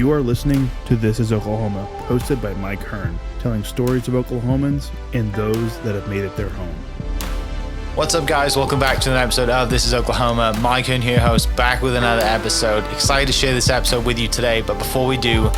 You are listening to This is Oklahoma, hosted by Mike Hearn, telling stories of Oklahomans and those that have made it their home. What's up, guys? Welcome back to an episode of This is Oklahoma. Mike Hearn here, host, back with another episode. Excited to share this episode with you today, but before we do,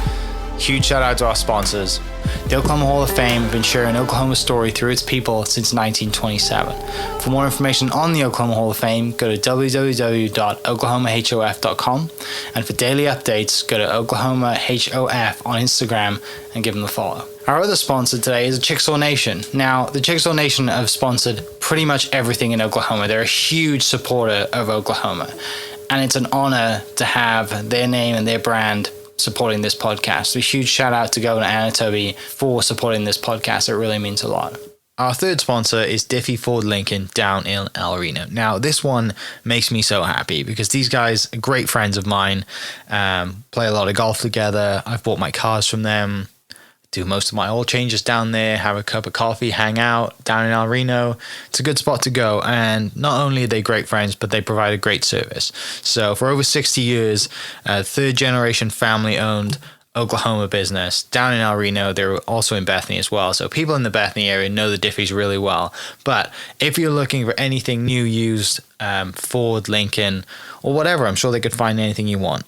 huge shout out to our sponsors. The Oklahoma Hall of Fame have been sharing Oklahoma's story through its people since 1927. For more information on the Oklahoma Hall of Fame, go to www.oklahomahof.com. And for daily updates, go to oklahomahof on Instagram and give them a follow. Our other sponsor today is Chickasaw Nation. Now, the Chickasaw Nation have sponsored pretty much everything in Oklahoma. They're a huge supporter of Oklahoma. And it's an honor to have their name and their brand supporting this podcast. So a huge shout out to Governor Anatoby for supporting this podcast. It really means a lot. Our third sponsor is Diffie Ford Lincoln down in El Reno. Now, this one makes me so happy because these guys are great friends of mine, play a lot of golf together. I've bought my cars from them, do most of my oil changes down there, have a cup of coffee, hang out down in El Reno. It's a good spot to go. And not only are they great friends, but they provide a great service. So for over 60 years, third generation family owned Oklahoma business down in El Reno. They're also in Bethany as well. So people in the Bethany area know the Diffies really well. But if you're looking for anything new, used, Ford, Lincoln, or whatever, I'm sure they could find anything you want.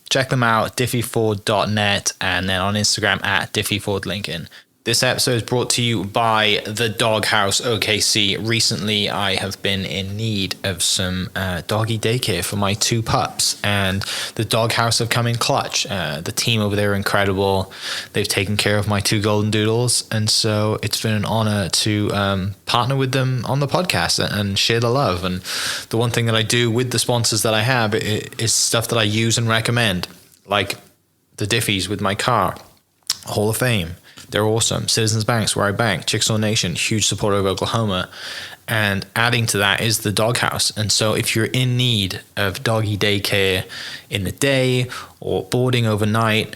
Check them out, diffieford.net, and then on Instagram at diffiefordlincoln. This episode is brought to you by the Doghouse OKC. Recently, I have been in need of some doggy daycare for my two pups, and the Doghouse have come in clutch. The team over there are incredible. They've taken care of my two golden doodles, and so it's been an honor to partner with them on the podcast and share the love. And the one thing that I do with the sponsors that I have is stuff that I use and recommend, like the Diffies with my car, Hall of Fame. They're awesome. Citizens Banks, where I bank. Chickasaw Nation, huge supporter of Oklahoma. And adding to that is the Doghouse. And so if you're in need of doggy daycare in the day or boarding overnight,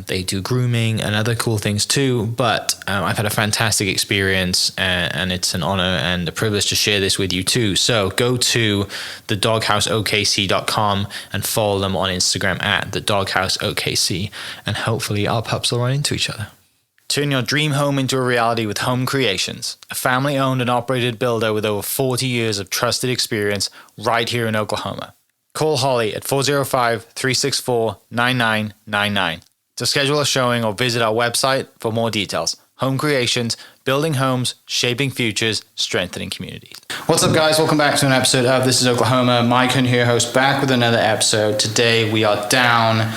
they do grooming and other cool things too. But I've had a fantastic experience, and it's an honor and a privilege to share this with you too. So go to thedogHouseOKC.com and follow them on Instagram at thedogHouseOKC. And hopefully our pups will run into each other. Turn your dream home into a reality with Home Creations, a family-owned and operated builder with over 40 years of trusted experience right here in Oklahoma. Call Holly at 405-364-9999 to schedule a showing or visit our website for more details. Home Creations, building homes, shaping futures, strengthening communities. What's up, guys? Welcome back to an episode of This is Oklahoma. Mike Hearn here, host, back with another episode. Today we are down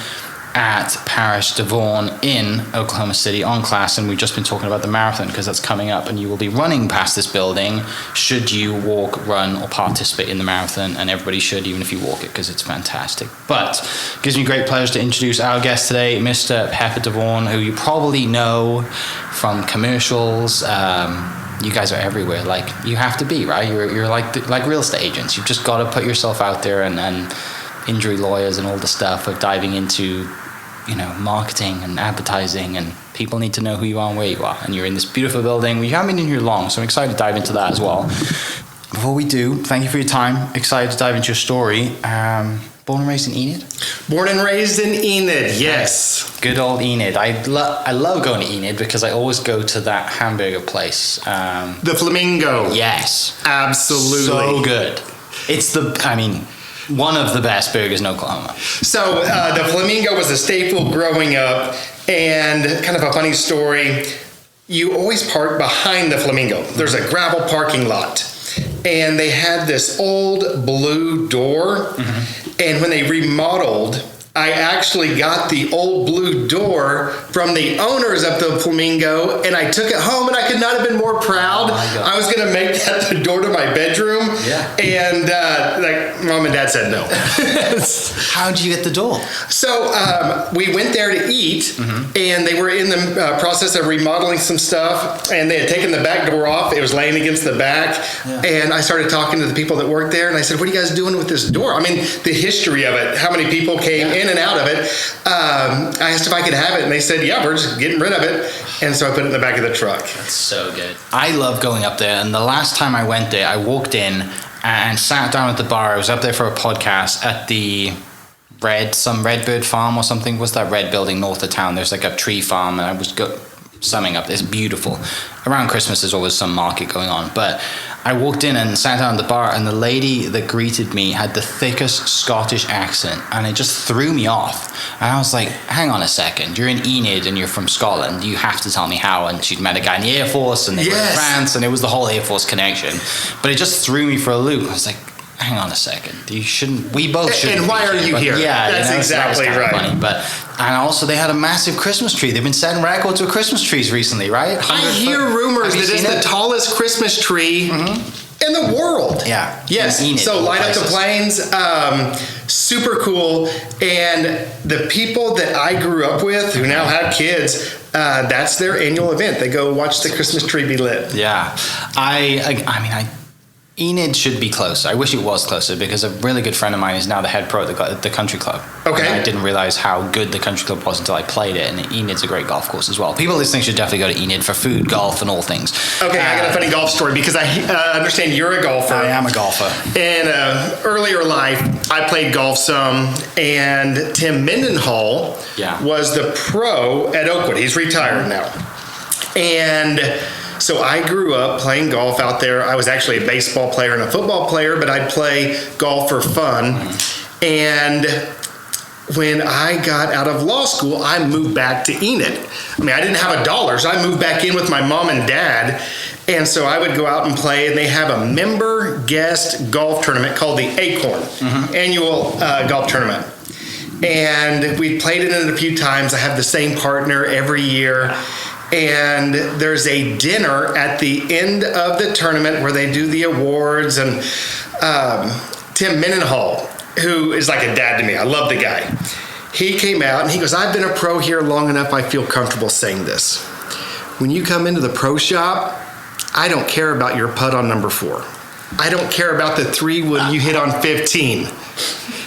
at Parish DeVaughn in Oklahoma City on class, and we've just been talking about the marathon because that's coming up, and you will be running past this building should you walk, run, or participate in the marathon, and everybody should, even if you walk it, because it's fantastic. But it gives me great pleasure to introduce our guest today, Mr. Pepper DeVaughn, who you probably know from commercials. You guys are everywhere, like you have to be, right? You're like real estate agents. You've just got to put yourself out there, and injury lawyers and all the stuff of diving into, marketing and advertising, and people need to know who you are and where you are. And you're in this beautiful building. We haven't been in here long, so I'm excited to dive into that as well. Before we do, thank you for your time. Excited to dive into your story. Born and raised in Enid? Born and raised in Enid, yes. Good old Enid. I love going to Enid because I always go to that hamburger place. The Flamingo. Yes. Absolutely. So good. It's one of the best burgers in Oklahoma. So the Flamingo was a staple growing up, and kind of a funny story, you always park behind the Flamingo. There's a gravel parking lot, and they had this old blue door, and when they remodeled, I actually got the old blue door from the owners of the Flamingo, and I took it home, and I could not have been more proud. Oh, I was going to make that the door to my bedroom, and Mom and Dad said no. How did you get the door? So we went there to eat, and they were in the process of remodeling some stuff, and they had taken the back door off. It was laying against the back, and I started talking to the people that worked there, and I said, "What are you guys doing with this door?" I mean, the history of it, how many people came in and out of it. I asked if I could have it, and they said, "Yeah, we're just getting rid of it." And so I put it in the back of the truck. That's so good. I love going up there, and the last time I went there, I walked in and sat down at the bar. I was up there for a podcast at the some Redbird Farm or something. What's that red building north of town? There's like a tree farm, and I was summing up. It's beautiful. Around Christmas, there's always some market going on. But I walked in and sat down at the bar, and the lady that greeted me had the thickest Scottish accent, and it just threw me off. And I was like, hang on a second, you're in Enid and you're from Scotland, you have to tell me how. And she'd met a guy in the Air Force, and they were in France, and it was the whole Air Force connection. But it just threw me for a loop. I was like, hang on a second, we both should. And why are you here? Yeah, that's exactly that was right. Funny. And also they had a massive Christmas tree. They've been setting records with Christmas trees recently, right? I hear rumors that it's the tallest Christmas tree in the world. Yeah. Yes. So light up the plains. Super cool. And the people that I grew up with who now have kids, that's their annual event. They go watch the Christmas tree be lit. Yeah. Enid should be closer. I wish it was closer, because a really good friend of mine is now the head pro at the country club. Okay. And I didn't realize how good the country club was until I played it, and Enid's a great golf course as well. People listening should definitely go to Enid for food, golf, and all things. Okay, I got a funny golf story, because I understand you're a golfer. I am a golfer. In earlier life, I played golf some, and Tim Mendenhall was the pro at Oakwood. He's retired now. And so I grew up playing golf out there. I was actually a baseball player and a football player, but I'd play golf for fun. And when I got out of law school, I moved back to Enid. I mean, I didn't have $1, so I moved back in with my mom and dad. And so I would go out and play, and they have a member guest golf tournament called the Acorn, annual golf tournament. And we played in it a few times. I have the same partner every year. And there's a dinner at the end of the tournament where they do the awards. And Tim Mendenhall, who is like a dad to me, I love the guy. He came out and he goes, I've been a pro here long enough, I feel comfortable saying this. When you come into the pro shop, I don't care about your putt on number 4. I don't care about the 3-wood you hit on 15.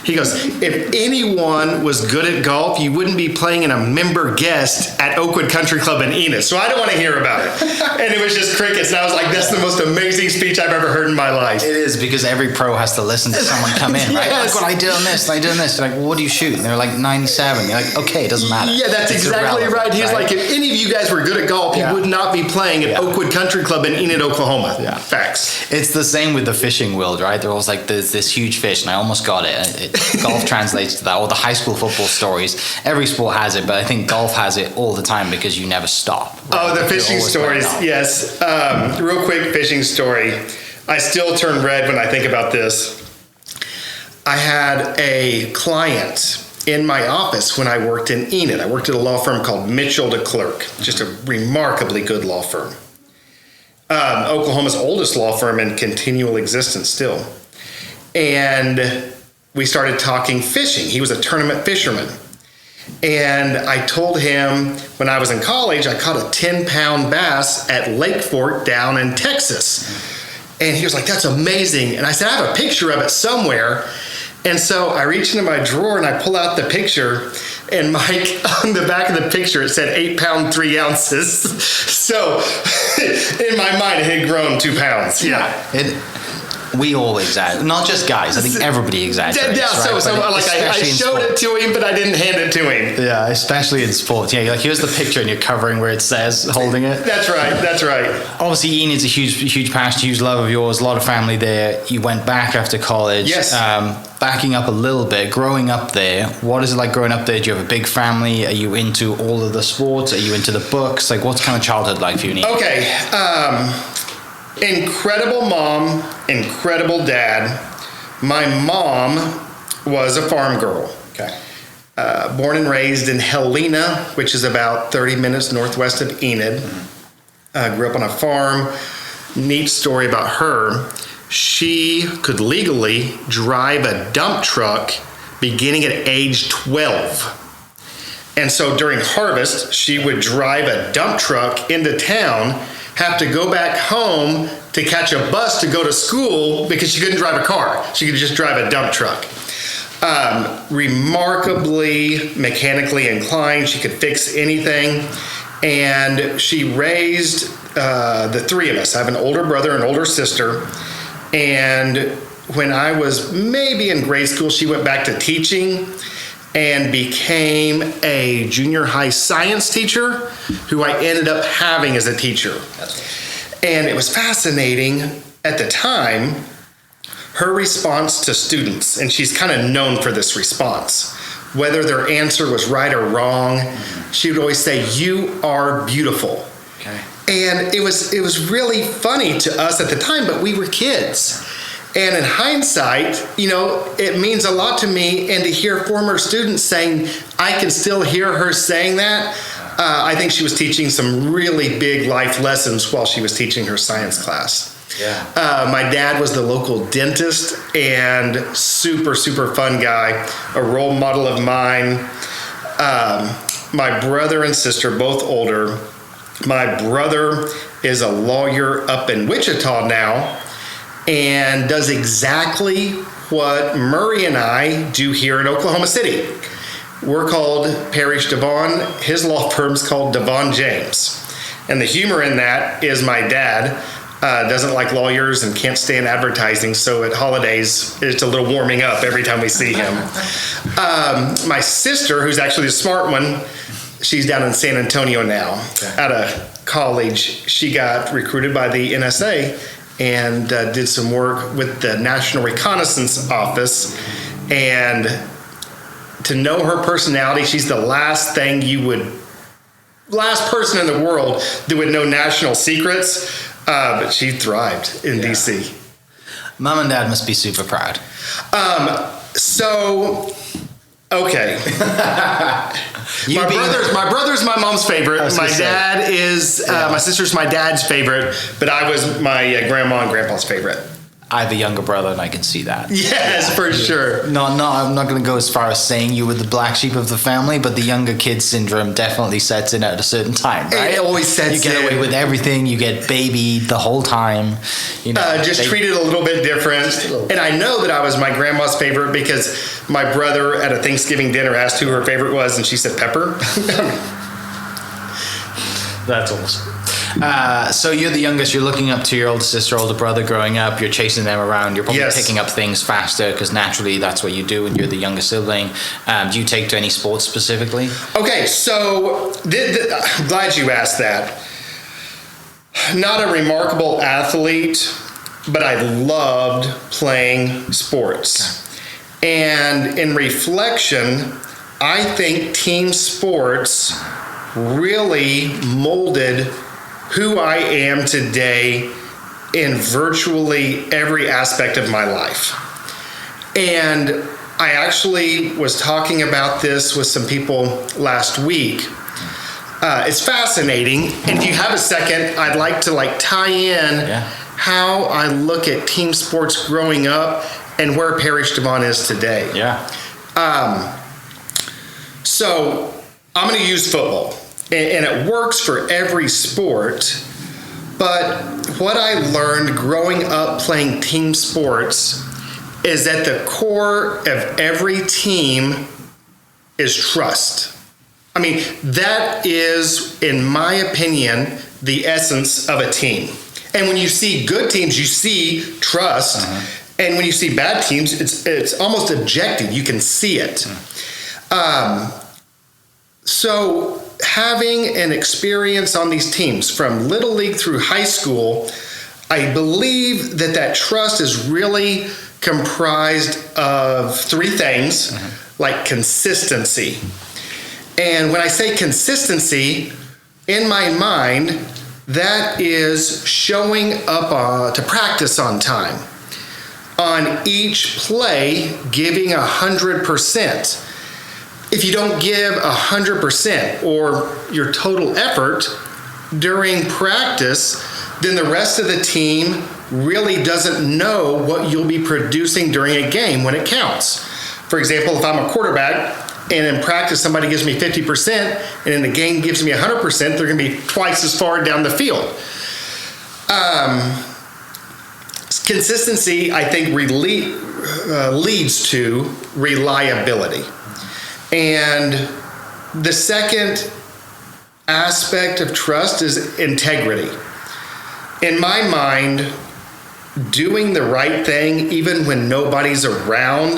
He goes, if anyone was good at golf, you wouldn't be playing in a member guest at Oakwood Country Club in Enid. So I don't want to hear about it. And it was just crickets. And I was like, that's the most amazing speech I've ever heard in my life. It is, because every pro has to listen to someone come in, right? Like, what I did on this, and I did on this. You're like, well, what do you shoot? And they're like 97. You're like, okay, it doesn't matter. Yeah, that's exactly right. He's like, if any of you guys were good at golf, you would not be playing at Oakwood Country Club in Enid, Oklahoma. Yeah. Facts. It's the same with the fishing world, right? They're always like, there's this huge fish, and I almost got it. Golf translates to that, or the high school football stories. Every sport has it, but I think golf has it all the time because you never stop. Right? Oh, the fishing stories, yes. Real quick fishing story. I still turn red when I think about this. I had a client in my office when I worked in Enid. I worked at a law firm called Mitchell to Clerk, just a remarkably good law firm. Oklahoma's oldest law firm in continual existence still. And we started talking fishing. He was a tournament fisherman. And I told him when I was in college, I caught a 10-pound bass at Lake Fork down in Texas. And he was like, that's amazing. And I said, I have a picture of it somewhere. And so I reach into my drawer and I pull out the picture. And Mike, on the back of the picture, it said 8 pounds, 3 ounces. So in my mind, it had grown 2 pounds. Yeah. We all exaggerate. Not just guys. I think everybody exaggerates. Yeah, right? so like I showed it to him, but I didn't hand it to him. Yeah, especially in sports. Yeah, you're like, here's the picture, and you're covering where it says holding it. That's right. Obviously, Enid's a huge passion, huge love of yours, a lot of family there. You went back after college. Yes. Backing up a little bit, growing up there, what is it like growing up there? Do you have a big family? Are you into all of the sports? Are you into the books? Like, what's kind of childhood like for you, Enid? Okay. Incredible mom, incredible dad. My mom was a farm girl. Okay. Born and raised in Helena, which is about 30 minutes northwest of Enid. Grew up on a farm. Neat story about her. She could legally drive a dump truck beginning at age 12. And so during harvest, she would drive a dump truck into town, have to go back home to catch a bus to go to school because she couldn't drive a car. She could just drive a dump truck. Remarkably mechanically inclined. She could fix anything. And she raised the 3 of us. I have an older brother and older sister. And when I was maybe in grade school, she went back to teaching. and became a junior high science teacher who I ended up having as a teacher. And it was fascinating at the time, her response to students, and she's kind of known for this response, whether their answer was right or wrong, she would always say, "You are beautiful." Okay. And it was really funny to us at the time, but we were kids. And in hindsight, it means a lot to me. And to hear former students saying, I can still hear her saying that, I think she was teaching some really big life lessons while she was teaching her science class. Yeah. My dad was the local dentist and super, super fun guy, a role model of mine. My brother and sister, both older. My brother is a lawyer up in Wichita now and does exactly what Murray and I do here in Oklahoma City. We're called Parish DeVaughn. His law firm's called DeVaughn James. And the humor in that is my dad doesn't like lawyers and can't stand advertising, so at holidays, it's a little warming up every time we see him. My sister, who's actually the smart one, she's down in San Antonio now. Out of college, she got recruited by the NSA and did some work with the National Reconnaissance Office. And to know her personality, she's the last person in the world that would know national secrets, but she thrived in DC. Mom and Dad must be super proud. Okay. My brother's my mom's favorite. My dad is my sister's my dad's favorite, but I was my grandma and grandpa's favorite. I have a younger brother, and I can see that. Yes, for sure. No, I'm not going to go as far as saying you were the black sheep of the family, but the younger kid syndrome definitely sets in at a certain time, right? It always sets in. You get away with everything. You get babied the whole time. Just treated a little bit different. And I know that I was my grandma's favorite because my brother at a Thanksgiving dinner asked who her favorite was, and she said Pepper. That's awesome. So you're the youngest, you're looking up to your older sister, older brother growing up, you're chasing them around, you're probably picking up things faster because naturally that's what you do when you're the younger sibling. Do you take to any sports specifically? Okay, so I'm glad you asked that. Not a remarkable athlete, but I loved playing sports. And in reflection, I think team sports really molded who I am today in virtually every aspect of my life. And I actually was talking about this with some people last week. It's fascinating, and if you have a second, I'd like to tie in how I look at team sports growing up and where Parish DeVaughn is today. So I'm going to use football. And it works for every sport, but what I learned growing up playing team sports is at the core of every team is trust. I mean, that is, in my opinion, the essence of a team. And when you see good teams, you see trust. And when you see bad teams, it's almost objective. You can see it. So having an experience on these teams from Little League through high school, I believe that trust is really comprised of three things, like consistency. And when I say consistency, in my mind, that is showing up to practice on time. On each play, giving 100%. If you don't give 100% or your total effort during practice, then the rest of the team really doesn't know what you'll be producing during a game when it counts. For example, if I'm a quarterback and in practice somebody gives me 50% and in the game gives me 100%, they're going to be twice as far down the field. Consistency, I think, leads to reliability. And the second aspect of trust is integrity. In my mind, doing the right thing even when nobody's around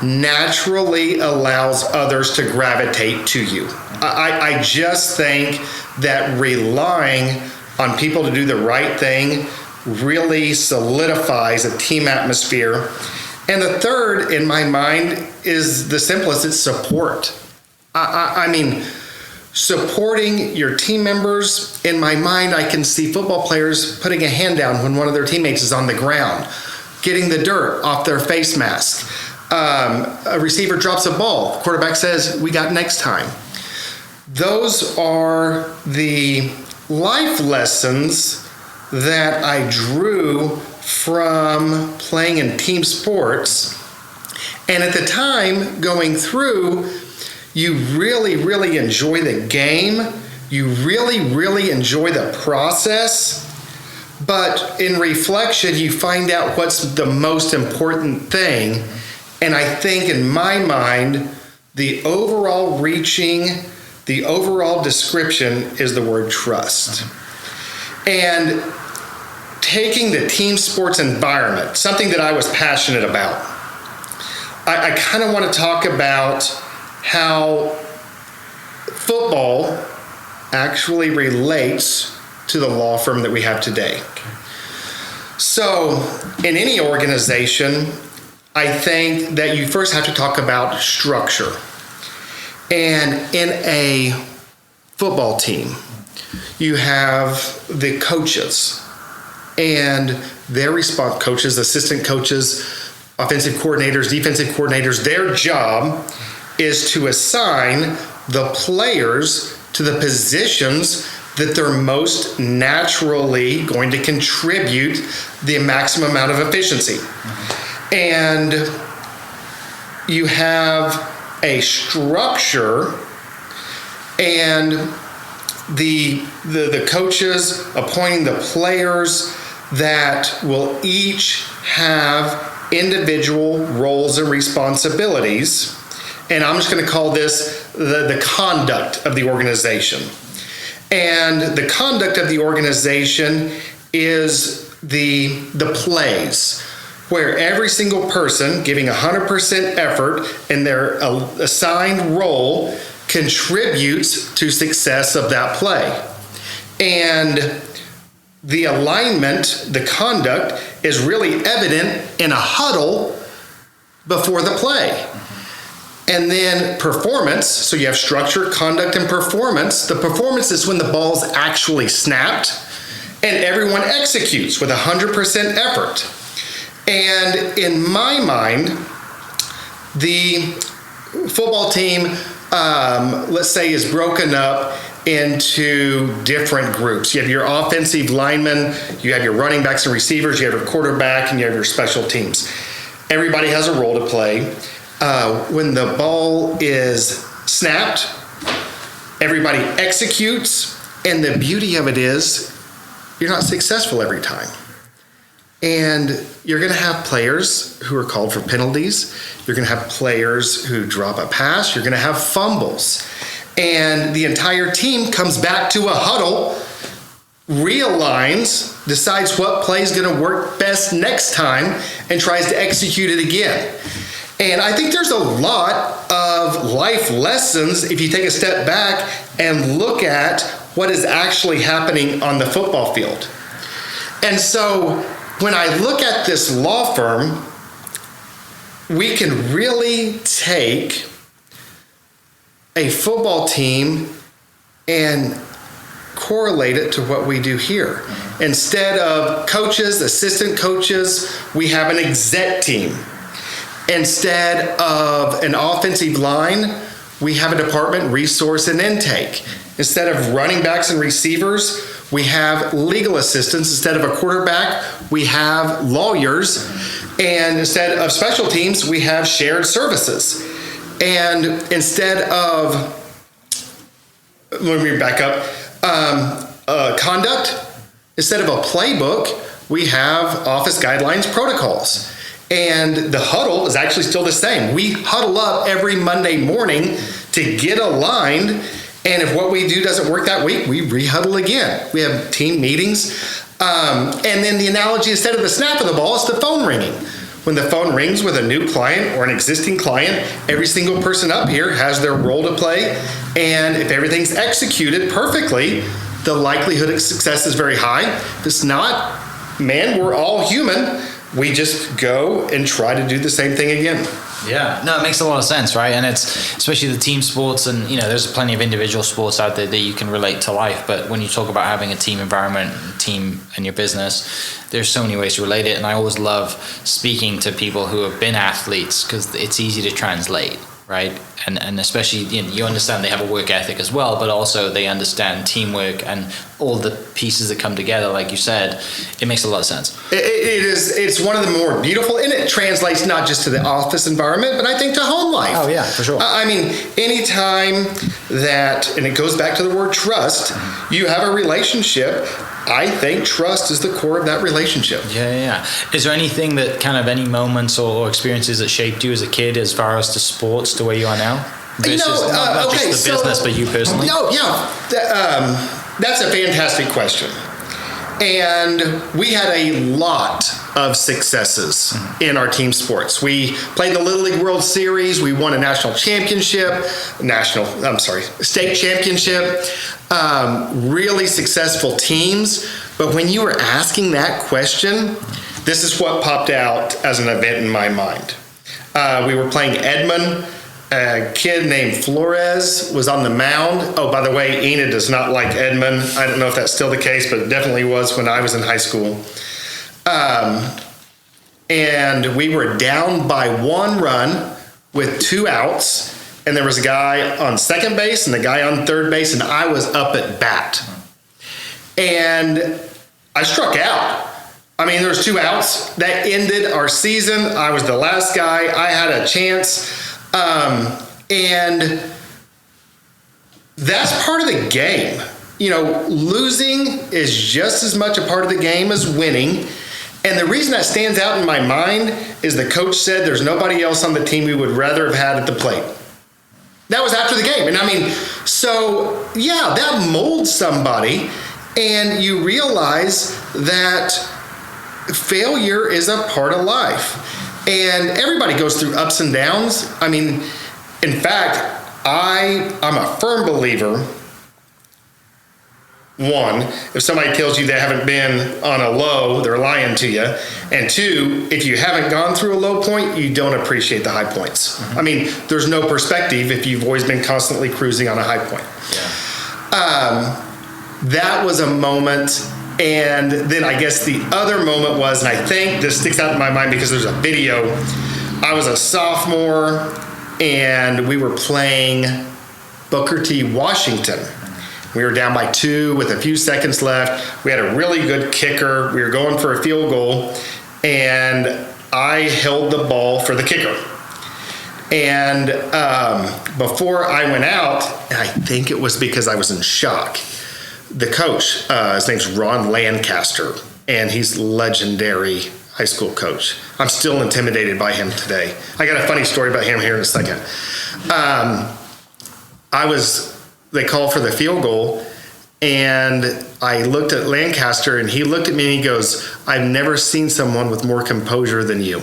naturally allows others to gravitate to you. I just think that relying on people to do the right thing really solidifies a team atmosphere. And the third, in my mind, is the simplest: it's support. I mean, supporting your team members. In my mind, I can see football players putting a hand down when one of their teammates is on the ground, getting the dirt off their face mask. A receiver drops a ball, quarterback says, "We got next time." Those are the life lessons that I drew from playing in team sports. And at the time going through, you really, really enjoy the game. You really, really enjoy the process. But in reflection, you find out what's the most important thing. And I think in my mind, the overall description is the word trust. And taking the team sports environment, something that I was passionate about, I kind of want to talk about how football actually relates to the law firm that we have today. So in any organization, I think that you first have to talk about structure. And in a football team, you have the coaches and their coaches, assistant coaches, offensive coordinators, defensive coordinators. Their job is to assign the players to the positions that they're most naturally going to contribute the maximum amount of efficiency. And you have a structure, and the coaches appointing the players that will each have individual roles and responsibilities. And I'm just going to call this the conduct of the organization. And the conduct of the organization is the plays, where every single person giving 100% effort in their assigned role contributes to success of that play. And the alignment, the conduct, is really evident in a huddle before the play. And then performance, so you have structure, conduct, and performance. The performance is when the ball's actually snapped and everyone executes with 100% effort. And in my mind, the football team, let's say, is broken up into different groups. You have your offensive linemen, you have your running backs and receivers, you have your quarterback, and you have your special teams. Everybody has a role to play. When the ball is snapped, everybody executes, and the beauty of it is you're not successful every time. And you're going to have players who are called for penalties. You're going to have players who drop a pass. You're going to have fumbles. And the entire team comes back to a huddle, realigns, decides what play is going to work best next time, and tries to execute it again. And I think there's a lot of life lessons if you take a step back and look at what is actually happening on the football field. And so when I look at this law firm, we can really take a football team and correlate it to what we do here. Instead of coaches, assistant coaches, we have an exec team. Instead of an offensive line, we have a department, resource and intake. Instead of running backs and receivers, we have legal assistants. Instead of a quarterback, we have lawyers. And instead of special teams, we have shared services. And instead of, let me back up, conduct, instead of a playbook, we have office guidelines, protocols. And the huddle is actually still the same. We huddle up every Monday morning to get aligned. And if what we do doesn't work that week, we re-huddle again. We have team meetings. And then the analogy, instead of the snap of the ball, is the phone ringing. when the phone rings with a new client or an existing client, every single person up here has their role to play. And if everything's executed perfectly, the likelihood of success is very high. If it's not, man, we're all human. We just go and try to do the same thing again. Yeah, no, it makes a lot of sense, right? And it's especially the team sports, and there's plenty of individual sports out there that you can relate to life. But when you talk about having a team environment, team in your business, there's so many ways to relate it. And I always love speaking to people who have been athletes because it's easy to translate, right? And especially you understand they have a work ethic as well, but also they understand teamwork and all the pieces that come together. Like you said, it makes a lot of sense. It's one of the more beautiful, and it translates not just to the office environment, but I think to home life. Oh yeah, for sure. I mean, anytime that, and it goes back to the word trust, you have a relationship, I think trust is the core of that relationship. Yeah. Is there anything that kind of any moments or experiences that shaped you as a kid as far as to sports to where you are now? Versus not just the business, but you personally? No, yeah. That's a fantastic question. And we had a lot of successes in our team sports. We played the Little League World Series. We won a national championship, state championship. Really successful teams. But when you were asking that question, this is what popped out as an event in my mind. We were playing Edmond. A kid named Flores was on the mound. Oh, by the way, Enid does not like Edmond. I don't know if that's still the case, but it definitely was when I was in high school. And we were down by 1 run with 2 outs. And there was a guy on second base and a guy on third base, and I was up at bat. And I struck out. I mean, there was 2 outs. That ended our season. I was the last guy. I had a chance. And that's part of the game. Losing is just as much a part of the game as winning. And the reason that stands out in my mind is the coach said there's nobody else on the team we would rather have had at the plate. That was after the game. And I mean, so yeah, that molds somebody, and you realize that failure is a part of life. And everybody goes through ups and downs. I mean, in fact, I'm a firm believer, 1, if somebody tells you they haven't been on a low, they're lying to you. And 2, if you haven't gone through a low point, you don't appreciate the high points. Mm-hmm. I mean, there's no perspective if you've always been constantly cruising on a high point. Yeah. That was a moment. And then I guess the other moment was, and I think this sticks out in my mind because there's a video. I was a sophomore and we were playing Booker T. Washington. We were down by 2 with a few seconds left. We had a really good kicker. We were going for a field goal, and I held the ball for the kicker. And before I went out, and I think it was because I was in shock, the coach, his name's Ron Lancaster, and he's legendary high school coach. I'm still intimidated by him today. I got a funny story about him here in a second. They called for the field goal, and I looked at Lancaster, and he looked at me and he goes, "I've never seen someone with more composure than you."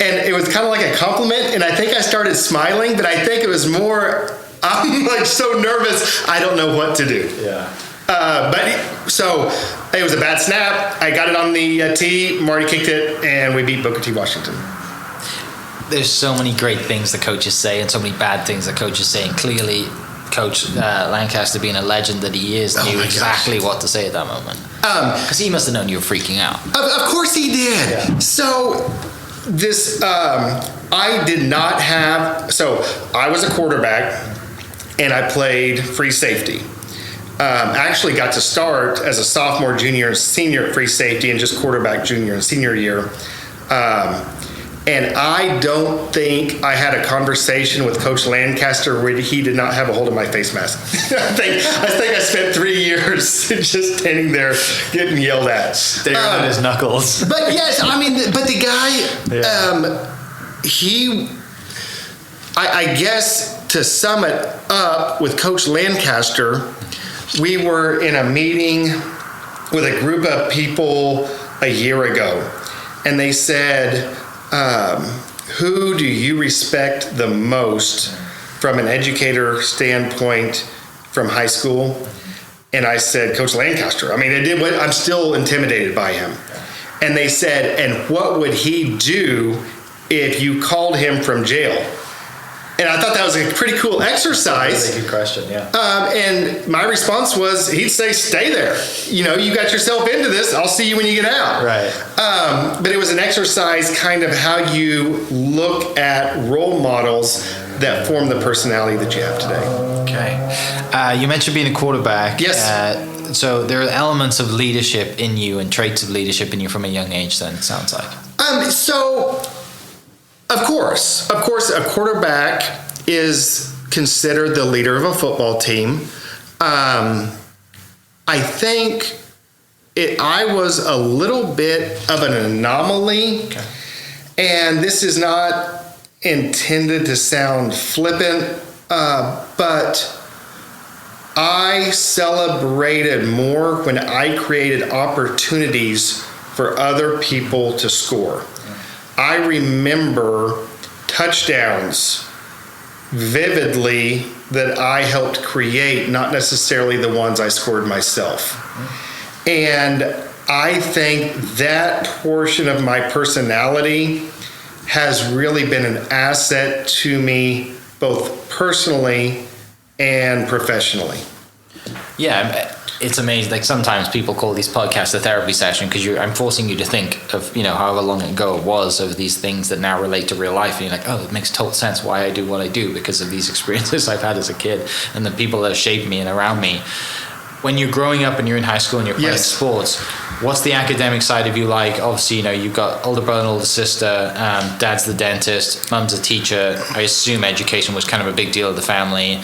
And it was kind of like a compliment, and I think I started smiling, but I think it was more, I'm like so nervous, I don't know what to do. Yeah. So it was a bad snap. I got it on the tee. Marty kicked it, and we beat Booker T. Washington. There's so many great things the coaches say and so many bad things the coaches say, and clearly Coach Lancaster, being a legend that he is, knew exactly what to say at that moment. Because he must have known you were freaking out. Of course he did. Yeah. So this, I did not have, so I was a quarterback and I played free safety. I actually got to start as a sophomore, junior, and senior at free safety, and just quarterback junior and senior year. And I don't think I had a conversation with Coach Lancaster where he did not have a hold of my face mask. I think I spent 3 years just standing there getting yelled at. Staring at his knuckles. But yes, I mean, but the guy, I guess to sum it up with Coach Lancaster, we were in a meeting with a group of people a year ago, and they said, who do you respect the most from an educator standpoint from high school? And I said, Coach Lancaster. I mean, I'm still intimidated by him. And they said, and what would he do if you called him from jail? And I thought that was a pretty cool exercise. That's a good question, yeah. And my response was, he'd say, stay there. You know, you got yourself into this. I'll see you when you get out. Right. But it was an exercise kind of how you look at role models that form the personality that you have today. Okay. You mentioned being a quarterback. Yes. So there are elements of leadership in you and traits of leadership in you from a young age then, it sounds like. So, of course, a quarterback is considered the leader of a football team. I think I was a little bit of an anomaly, and this is not intended to sound flippant, but I celebrated more when I created opportunities for other people to score. I remember touchdowns vividly that I helped create, not necessarily the ones I scored myself. And I think that portion of my personality has really been an asset to me, both personally and professionally. Yeah, it's amazing. Like sometimes people call these podcasts a therapy session because I'm forcing you to think of, however long ago it was, of these things that now relate to real life. And you're like, oh, it makes total sense why I do what I do because of these experiences I've had as a kid and the people that have shaped me and around me. When you're growing up and you're in high school and you're playing sports, what's the academic side of you like? Obviously, you've got older brother and older sister, dad's the dentist, mum's a teacher. I assume education was kind of a big deal of the family.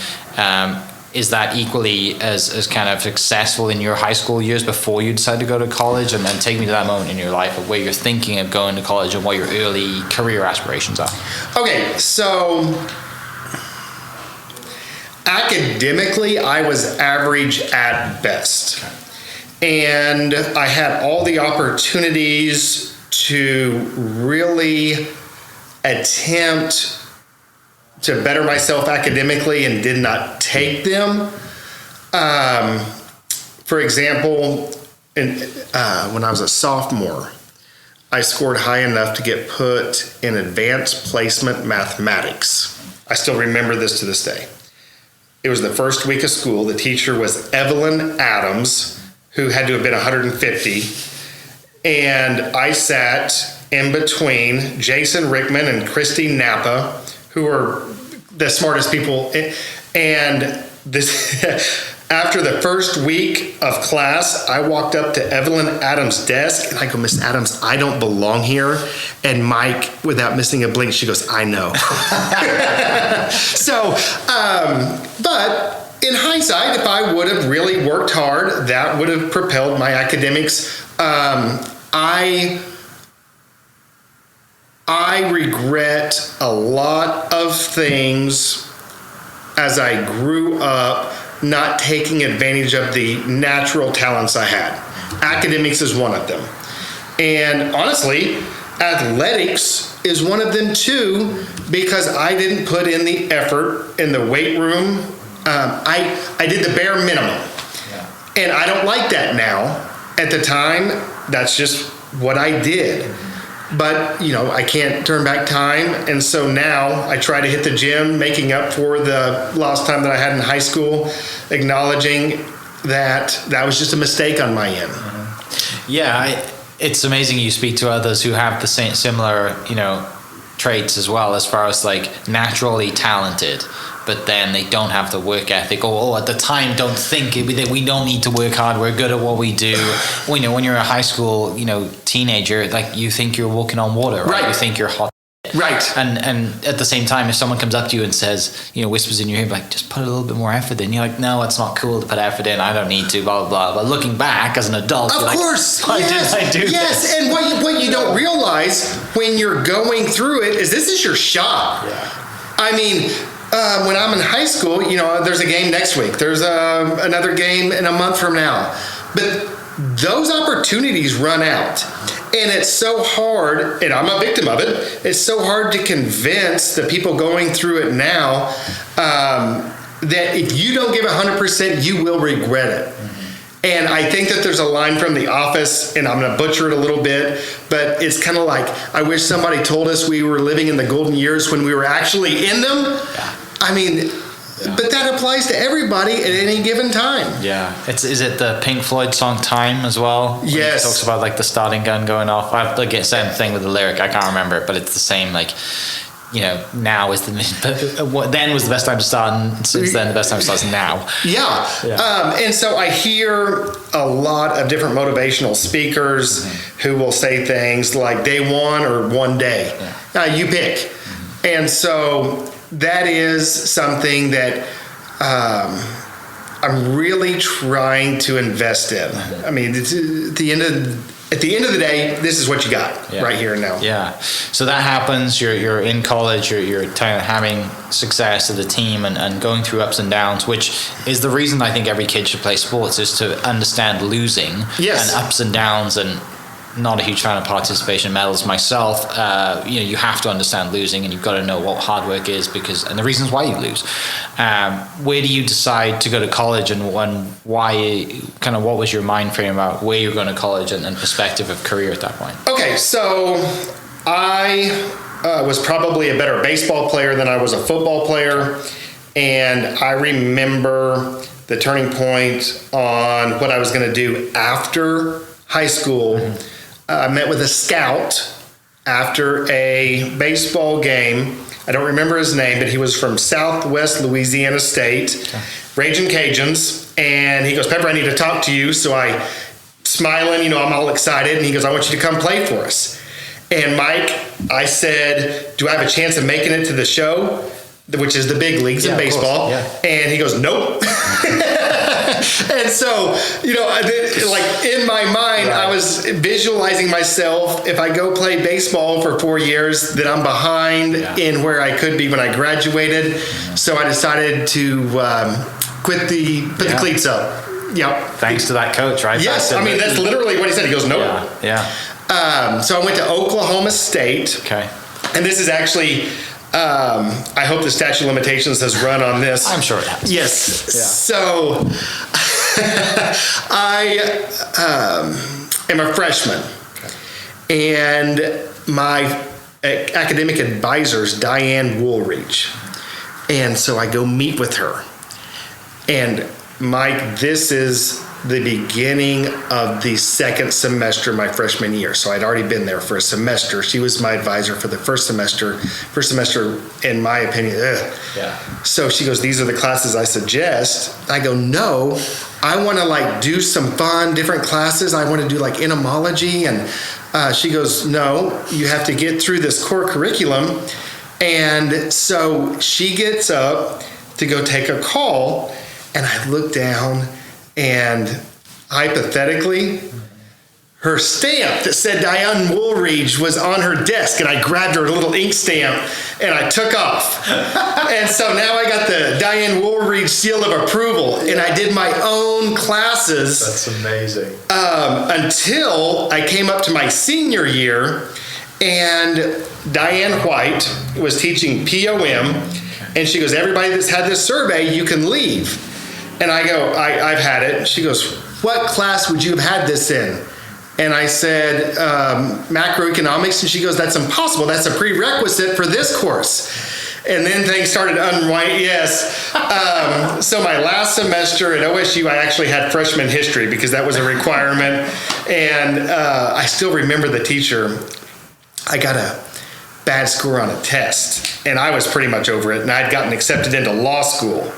Is that equally as kind of successful in your high school years before you decided to go to college? And then take me to that moment in your life of where you're thinking of going to college and what your early career aspirations are. Okay, so academically, I was average at best. And I had all the opportunities to really attempt to better myself academically and did not take them. For example, when I was a sophomore, I scored high enough to get put in advanced placement mathematics. I still remember this to this day. It was the first week of school. The teacher was Evelyn Adams, who had to have been 150. And I sat in between Jason Rickman and Christy Napa, who are the smartest people. And this, after the first week of class, I walked up to Evelyn Adams' desk and I go, Miss Adams, I don't belong here. And Mike, without missing a blink, she goes, I know. So, but in hindsight, if I would have really worked hard, that would have propelled my academics. I regret a lot of things as I grew up not taking advantage of the natural talents I had. Academics is one of them. And honestly, athletics is one of them too, because I didn't put in the effort in the weight room. I did the bare minimum. And I don't like that now. At the time, that's just what I did. But, I can't turn back time. And so now I try to hit the gym, making up for the lost time that I had in high school, acknowledging that was just a mistake on my end. Yeah, it's amazing you speak to others who have the same similar, traits as well, as far as like naturally talented, but then they don't have the work ethic, or at the time don't think that we don't need to work hard, we're good at what we do. When you're a high school, teenager, like you think you're walking on water, right? You think you're hot. Right. And at the same time, if someone comes up to you and says, whispers in your ear, like, just put a little bit more effort in, you're like, no, it's not cool to put effort in. I don't need to, blah, blah, blah. But looking back as an adult, of course, why didn't I do this? Yes, and what you don't realize when you're going through it is this is your shot. Yeah. I mean, when I'm in high school, there's a game next week. There's another game in a month from now. But those opportunities run out. And it's so hard, and I'm a victim of it, it's so hard to convince the people going through it now that if you don't give 100%, you will regret it. And I think that there's a line from The Office, and I'm going to butcher it a little bit, but it's kind of like, I wish somebody told us we were living in the golden years when we were actually in them. Yeah. I mean, but that applies to everybody at any given time. Yeah. Is it the Pink Floyd song Time as well? When Yes. It talks about like the starting gun going off. I have to get same thing with the lyric. I can't remember it, but it's the same, like, now is then was the best time to start, and since then the best time to start is now. Yeah. And so I hear a lot of different motivational speakers who will say things like day one or one day. You pick. And so that is something that I'm really trying to invest in. I mean, it's, at the end of the day, this is what you got right here and now. Yeah. So that happens. You're in college. You're kind of having success as a team and going through ups and downs, which is the reason I think every kid should play sports, is to understand losing and ups and downs. And not a huge fan of participation medals myself. You have to understand losing, and you've got to know what hard work is and the reasons why you lose. Where do you decide to go to college, and why? Kind of what was your mind frame about where you're going to college and perspective of career at that point? Okay, so I was probably a better baseball player than I was a football player, and I remember the turning point on what I was going to do after high school. I met with a scout after a baseball game. I don't remember his name, but he was from Southwest Louisiana State, Raging Cajuns. And he goes, Pepper, I need to talk to you. So I, smiling, I'm all excited. And he goes, I want you to come play for us. And Mike, I said, do I have a chance of making it to the show, which is the big leagues in baseball? And he goes, nope. And so, like in my mind, I was visualizing myself, if I go play baseball for 4 years, that I'm behind in where I could be when I graduated. So I decided to put the cleats up. Yep. Thanks to that coach, right? Yes. I mean, that's literally what he said. He goes, nope. So I went to Oklahoma State. Okay. And this is actually... I hope the statute of limitations has run on this. I'm sure it has. Yes. Yeah. So I am a freshman, and my academic advisor is Diane Woolridge. And so I go meet with her. And Mike, this is the beginning of the second semester my freshman year. So I'd already been there for a semester. She was my advisor for the first semester. First semester, in my opinion, So she goes, these are the classes I suggest. I go, no, I want to do some fun, different classes. I want to do entomology. And she goes, no, you have to get through this core curriculum. And so she gets up to go take a call, and I look down, and hypothetically, her stamp that said Diane Woolridge was on her desk, and I grabbed her little ink stamp and I took off. And so now I got the Diane Woolridge seal of approval, and I did my own classes. That's amazing. Until I came up to my senior year, and Diane White was teaching POM, and she goes, everybody that's had this survey, you can leave. And I go, I've had it. She goes, what class would you have had this in? And I said, macroeconomics. And she goes, that's impossible. That's a prerequisite for this course. And then things started unwinding. Yes. So my last semester at OSU, I actually had freshman history because that was a requirement. And I still remember the teacher. I got a bad score on a test, and I was pretty much over it. And I'd gotten accepted into law school.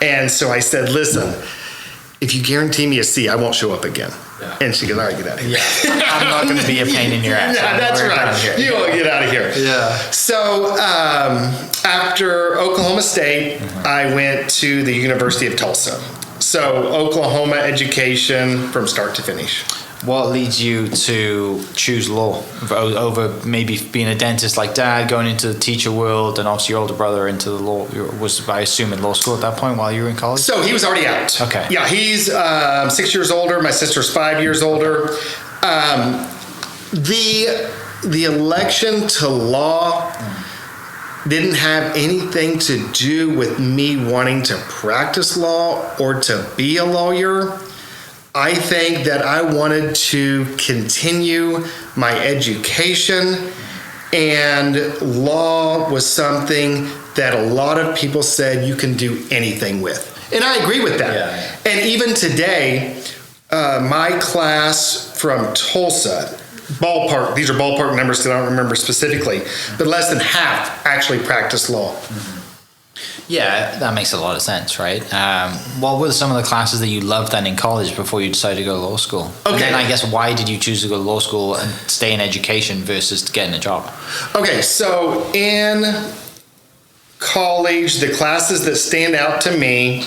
And so I said, listen, if you guarantee me a C, I won't show up again. Yeah. And she goes, all right, get out of here. Yeah. I'm not going to be a pain in your ass. Yeah, that's right. You won't get out of here. Yeah. So after Oklahoma State, I went to the University of Tulsa. So Oklahoma education from start to finish. What leads you to choose law over maybe being a dentist like Dad, going into the teacher world, and obviously your older brother into the law? Was, I assume, in law school at that point while you were in college? So he was already out. Okay. Yeah, he's 6 years older. My sister's 5 years older. The election to law didn't have anything to do with me wanting to practice law or to be a lawyer. I think that I wanted to continue my education, and law was something that a lot of people said you can do anything with. And I agree with that. Yeah. And even today, my class from Tulsa, ballpark, these are ballpark numbers that I don't remember specifically, but less than half actually practice law. Yeah, that makes a lot of sense, right? What were some of the classes that you loved then in college before you decided to go to law school? Okay. And then I guess why did you choose to go to law school and stay in education versus getting a job? Okay, so in college, the classes that stand out to me,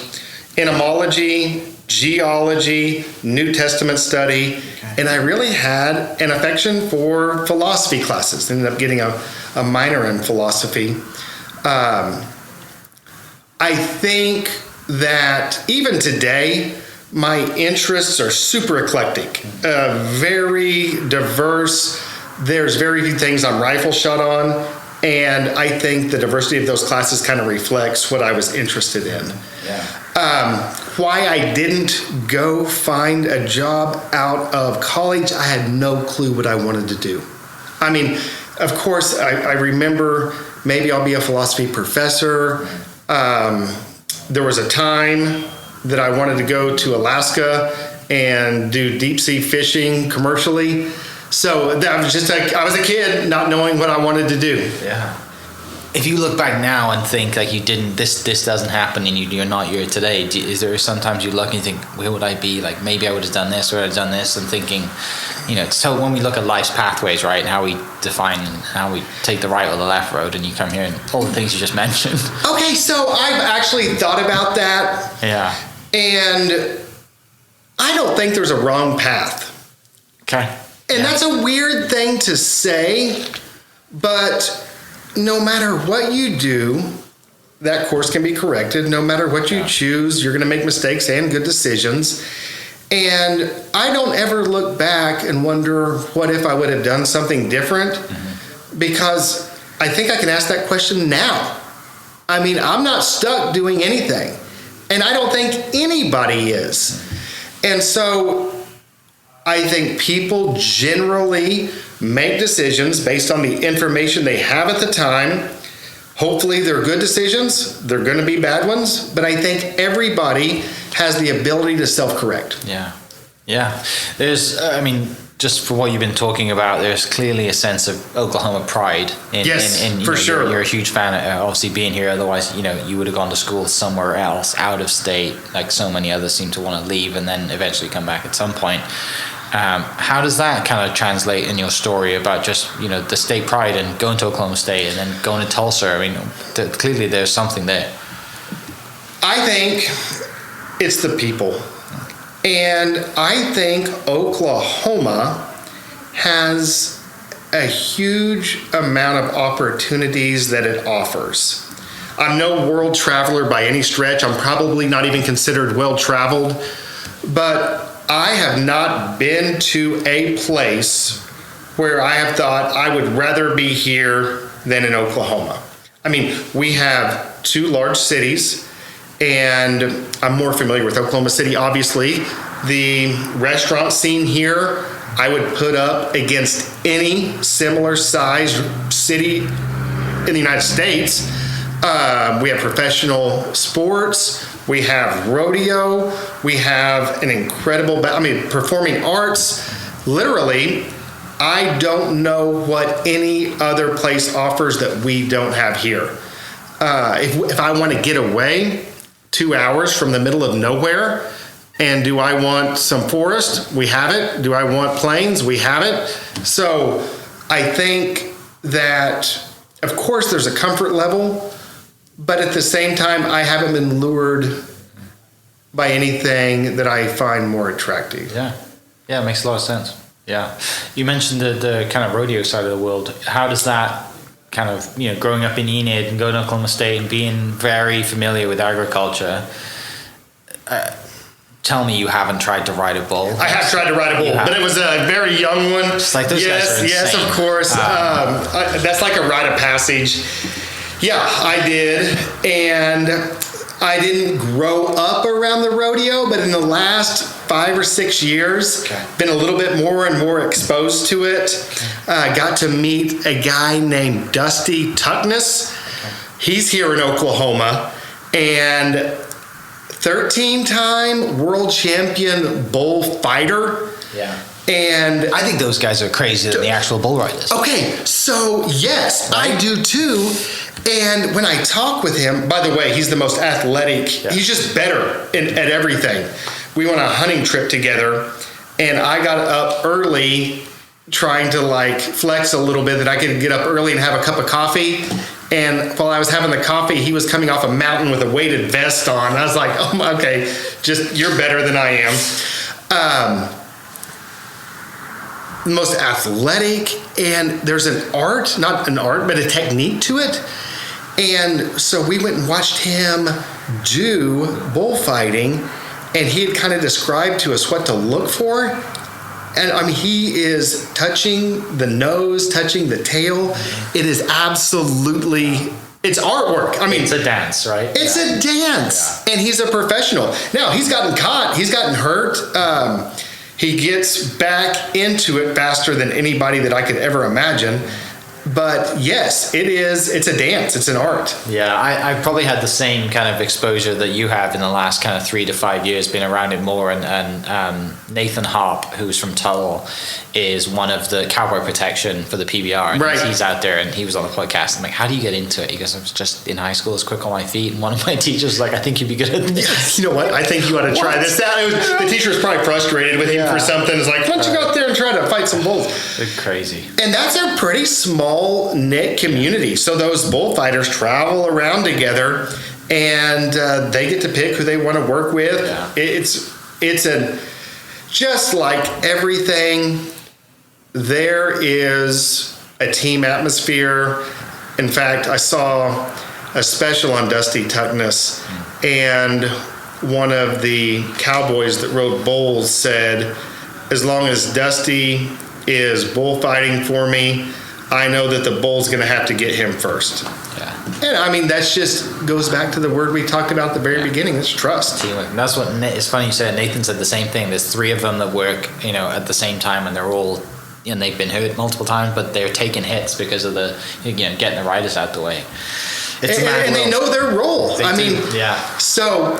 entomology, geology, New Testament study, and I really had an affection for philosophy classes. Ended up getting a minor in philosophy. I think that even today, my interests are super eclectic, very diverse. There's very few things I'm rifle shot on, and I think the diversity of those classes kind of reflects what I was interested in. Why I didn't go find a job out of college, I had no clue what I wanted to do. I mean, of course, I remember maybe I'll be a philosophy professor. There was a time that I wanted to go to Alaska and do deep sea fishing commercially. So that was just like, I was a kid not knowing what I wanted to do. Yeah. If you look back now and think like you didn't, this doesn't happen and you're not here today, is there sometimes you look and you think, where would I be? Like maybe I would have done this or I'd have done this, and thinking, so when we look at life's pathways, right, and how we define, how we take the right or the left road, and you come here and all the things you just mentioned. Okay, so I've actually thought about that. Yeah. And I don't think there's a wrong path. Okay. And that's a weird thing to say, but no matter what you do, that course can be corrected. No matter what you choose, you're going to make mistakes and good decisions. And I don't ever look back and wonder, what if I would have done something different? Because I think I can ask that question now. I mean, I'm not stuck doing anything. And I don't think anybody is. And so I think people generally make decisions based on the information they have at the time. Hopefully they're good decisions. They're going to be bad ones, but I think everybody has the ability to self-correct. Yeah. There's, just for what you've been talking about, there's clearly a sense of Oklahoma pride. Sure. You're a huge fan of obviously being here. Otherwise, you would have gone to school somewhere else, out of state, like so many others seem to want to leave and then eventually come back at some point. How does that kind of translate in your story about just, the state pride and going to Oklahoma State and then going to Tulsa? I mean, clearly there's something there. I think it's the people. And I think Oklahoma has a huge amount of opportunities that it offers. I'm no world traveler by any stretch. I'm probably not even considered well-traveled, but I have not been to a place where I have thought I would rather be here than in Oklahoma. I mean, we have two large cities, and I'm more familiar with Oklahoma City, obviously. The restaurant scene here, I would put up against any similar sized city in the United States. We have professional sports. We have rodeo. We have an incredible, performing arts. Literally, I don't know what any other place offers that we don't have here. If I want to get away 2 hours from the middle of nowhere, and do I want some forest? We have it. Do I want plains? We have it. So I think that, of course, there's a comfort level, but at the same time, I haven't been lured by anything that I find more attractive. Yeah, it makes a lot of sense. Yeah. You mentioned the kind of rodeo side of the world. How does that kind of, growing up in Enid and going to Oklahoma State and being very familiar with agriculture, tell me you haven't tried to ride a bull. I have tried to ride a bull, but it was a very young one. Just like those guys are yes, insane. of course. That's like a rite of passage. Yeah, I did. And I didn't grow up around the rodeo, but in the last 5 or 6 years, been a little bit more and more exposed to it. Got to meet a guy named Dusty Tuckness. He's here in Oklahoma, and 13-time world champion bullfighter. Yeah. And I think those guys are crazier than the actual bull riders. okay, so yes, I do too. And when I talk with him, by the way, he's the most athletic. He's just better at everything. We went on a hunting trip together, and I got up early trying to like flex a little bit that I could get up early and have a cup of coffee. And while I was having the coffee, he was coming off a mountain with a weighted vest on. I was like, oh my, okay, just you're better than I am. Most athletic, and there's an art, not an art, but a technique to it. And so we went and watched him do bullfighting, and he had kind of described to us what to look for. And I mean, he is touching the nose, touching the tail. It is absolutely, it's artwork. I mean, it's a dance, right? It's a dance, and he's a professional. Now, he's gotten caught, he's gotten hurt. He gets back into it faster than anybody that I could ever imagine. But yes, it's a dance, it's an art. Yeah, I've probably had the same kind of exposure that you have in the last kind of 3 to 5 years, been around it more. And Nathan Harp, who's from Tuttle, is one of the cowboy protection for the PBR. And right. He's out there, and he was on the podcast. I'm like, how do you get into it? He goes, I was just in high school, I was quick on my feet. And one of my teachers was like, I think you'd be good at this. You know what? I think you ought to try this out. The teacher was probably frustrated with him for something. It's like, why don't you go out there and try to fight some bulls? They're crazy. And that's a pretty small knit community. So those bullfighters travel around together, and they get to pick who they want to work with. Yeah. It's just like everything. There is a team atmosphere. In fact, I saw a special on Dusty Tuckness, and one of the cowboys that rode bulls said, as long as Dusty is bullfighting for me, I know that the bull's going to have to get him first. Yeah. And I mean, that's just goes back to the word we talked about at the very beginning. It's trust. Teamwork. And that's what it's funny you said. Nathan said the same thing. There's 3 of them that work, at the same time, and they're all, and they've been hurt multiple times, but they're taking hits because of the, getting the riders out the way. And they know their role. They do. Yeah. So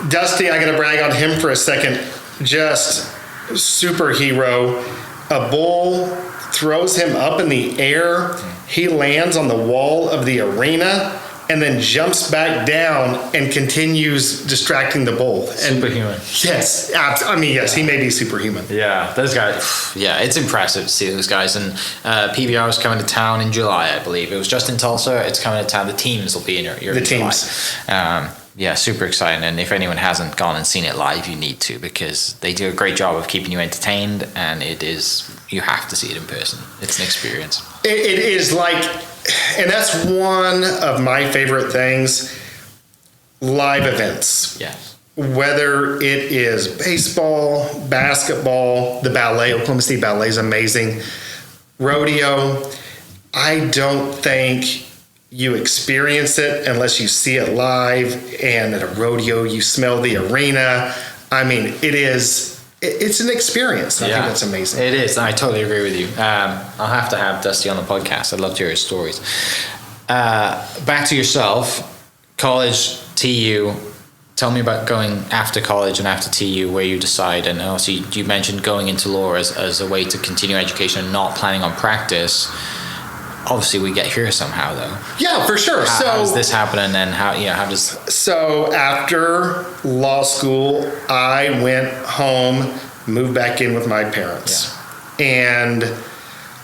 Dusty, I got to brag on him for a second. Just superhero. A bull throws him up in the air. He lands on the wall of the arena and then jumps back down and continues distracting the bull. Superhuman. Yes. I mean, yes, he may be superhuman. Yeah, those guys. Yeah, it's impressive to see those guys. And PBR is coming to town in July, I believe. It was just in Tulsa. It's coming to town. The teams will be in your The teams. Yeah, super exciting. And if anyone hasn't gone and seen it live, you need to, because they do a great job of keeping you entertained, and you have to see it in person. It's an experience. It is like, and that's one of my favorite things, live events. Yeah. Whether it is baseball, basketball, the ballet, Oklahoma City Ballet is amazing, rodeo, I don't think you experience it unless you see it live. And at a rodeo, you smell the arena. I mean, it's an experience. I think that's amazing. It is. I totally agree with you. I'll have to have Dusty on the podcast. I'd love to hear his stories. Back to yourself, college, TU. Tell me about going after college and after TU, where you decide. And also, you mentioned going into law as a way to continue education and not planning on practice. Obviously, we get here somehow, though. Yeah, for sure. How does this happen, and then how does? So after law school, I went home, moved back in with my parents, and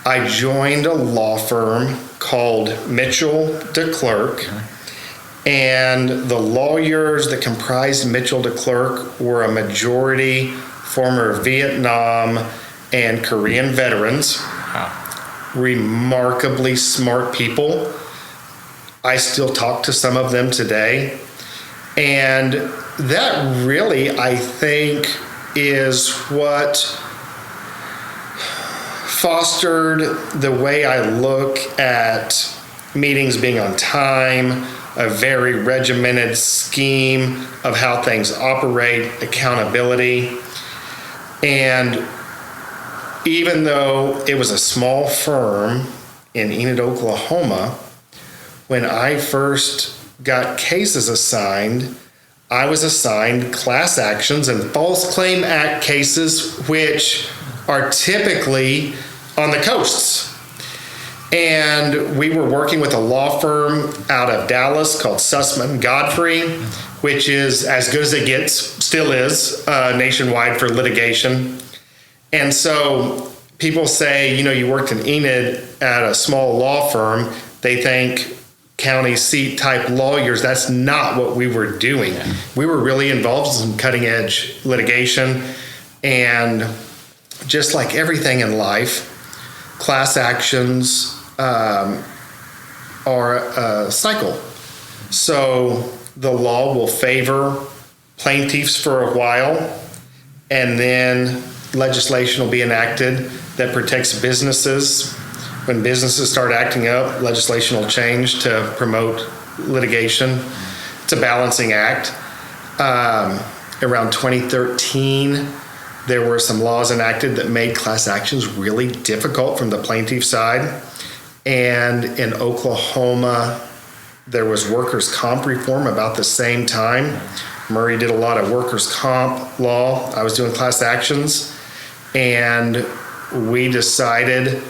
I joined a law firm called Mitchell DeClerk. And the lawyers that comprised Mitchell DeClerk were a majority former Vietnam and Korean veterans. Wow. Remarkably smart people. I still talk to some of them today. And that really, I think, is what fostered the way I look at meetings being on time, a very regimented scheme of how things operate, accountability. And even though it was a small firm in Enid, Oklahoma, when I first got cases assigned, I was assigned class actions and False Claim Act cases, which are typically on the coasts. And we were working with a law firm out of Dallas called Sussman Godfrey, which is as good as it gets, still is, nationwide for litigation. And so people say, you worked in Enid at a small law firm. They think county seat type lawyers. That's not what we were doing. Yeah. We were really involved in some cutting edge litigation. And just like everything in life, class actions are a cycle. So the law will favor plaintiffs for a while, and then legislation will be enacted that protects businesses. When businesses start acting up, legislation will change to promote litigation. It's a balancing act. Around 2013, there were some laws enacted that made class actions really difficult from the plaintiff side. And in Oklahoma, there was workers' comp reform about the same time. Murray did a lot of workers' comp law. I was doing class actions. And we decided,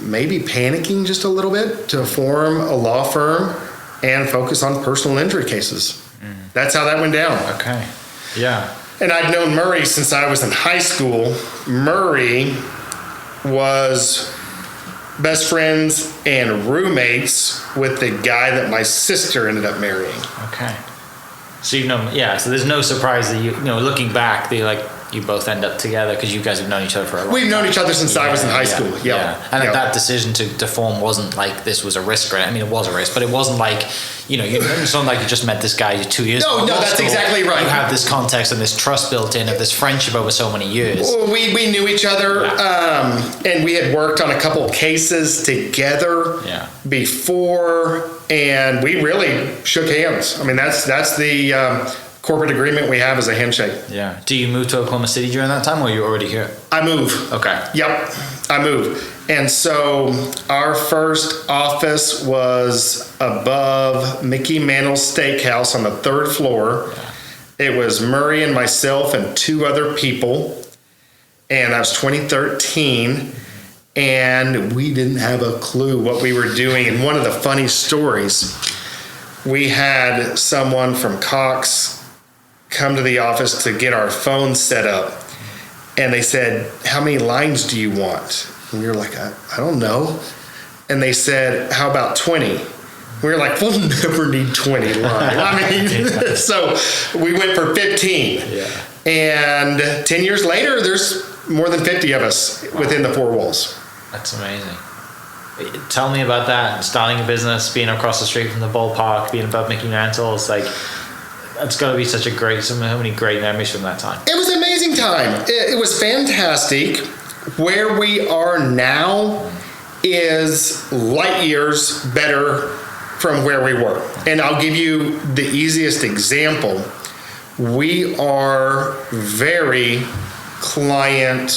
maybe panicking just a little bit, to form a law firm and focus on personal injury cases. That's how that went down. Okay. Yeah. And I'd known Murray since I was in high school. Murray was best friends and roommates with the guy that my sister ended up marrying. Okay. So so there's no surprise that looking back, you both end up together because you guys have known each other for a long time. We've known each other since I was in high school. Yeah. And that decision to form wasn't like this was a risk, right? I mean, it was a risk, but it wasn't like, it's not like you just met this guy 2 years ago. No, that's exactly right. You have this context and this trust built in of this friendship over so many years. Well, we knew each other, and we had worked on a couple cases together before, and we really shook hands. I mean, that's the corporate agreement we have as a handshake. Yeah. Do you move to Oklahoma City during that time, or are you already here? I move. Okay. Yep, I move. And so our first office was above Mickey Mantle's Steakhouse on the 3rd floor. Yeah. It was Murray and myself and 2 other people. And that was 2013. And we didn't have a clue what we were doing. And one of the funny stories, we had someone from Cox come to the office to get our phone set up. And they said, "How many lines do you want?" And we were like, I don't know. And they said, "How about 20? We were like, "We'll never need 20 lines." I mean, so we went for 15. Yeah. And 10 years later, there's more than 50 of us within the 4 walls. That's amazing. Tell me about that, starting a business, being across the street from the ballpark, being above Mickey Mantle's, it's got to be so many great memories from that time. It was an amazing time. It was fantastic. Where we are now is light years better from where we were. And I'll give you the easiest example. We are very client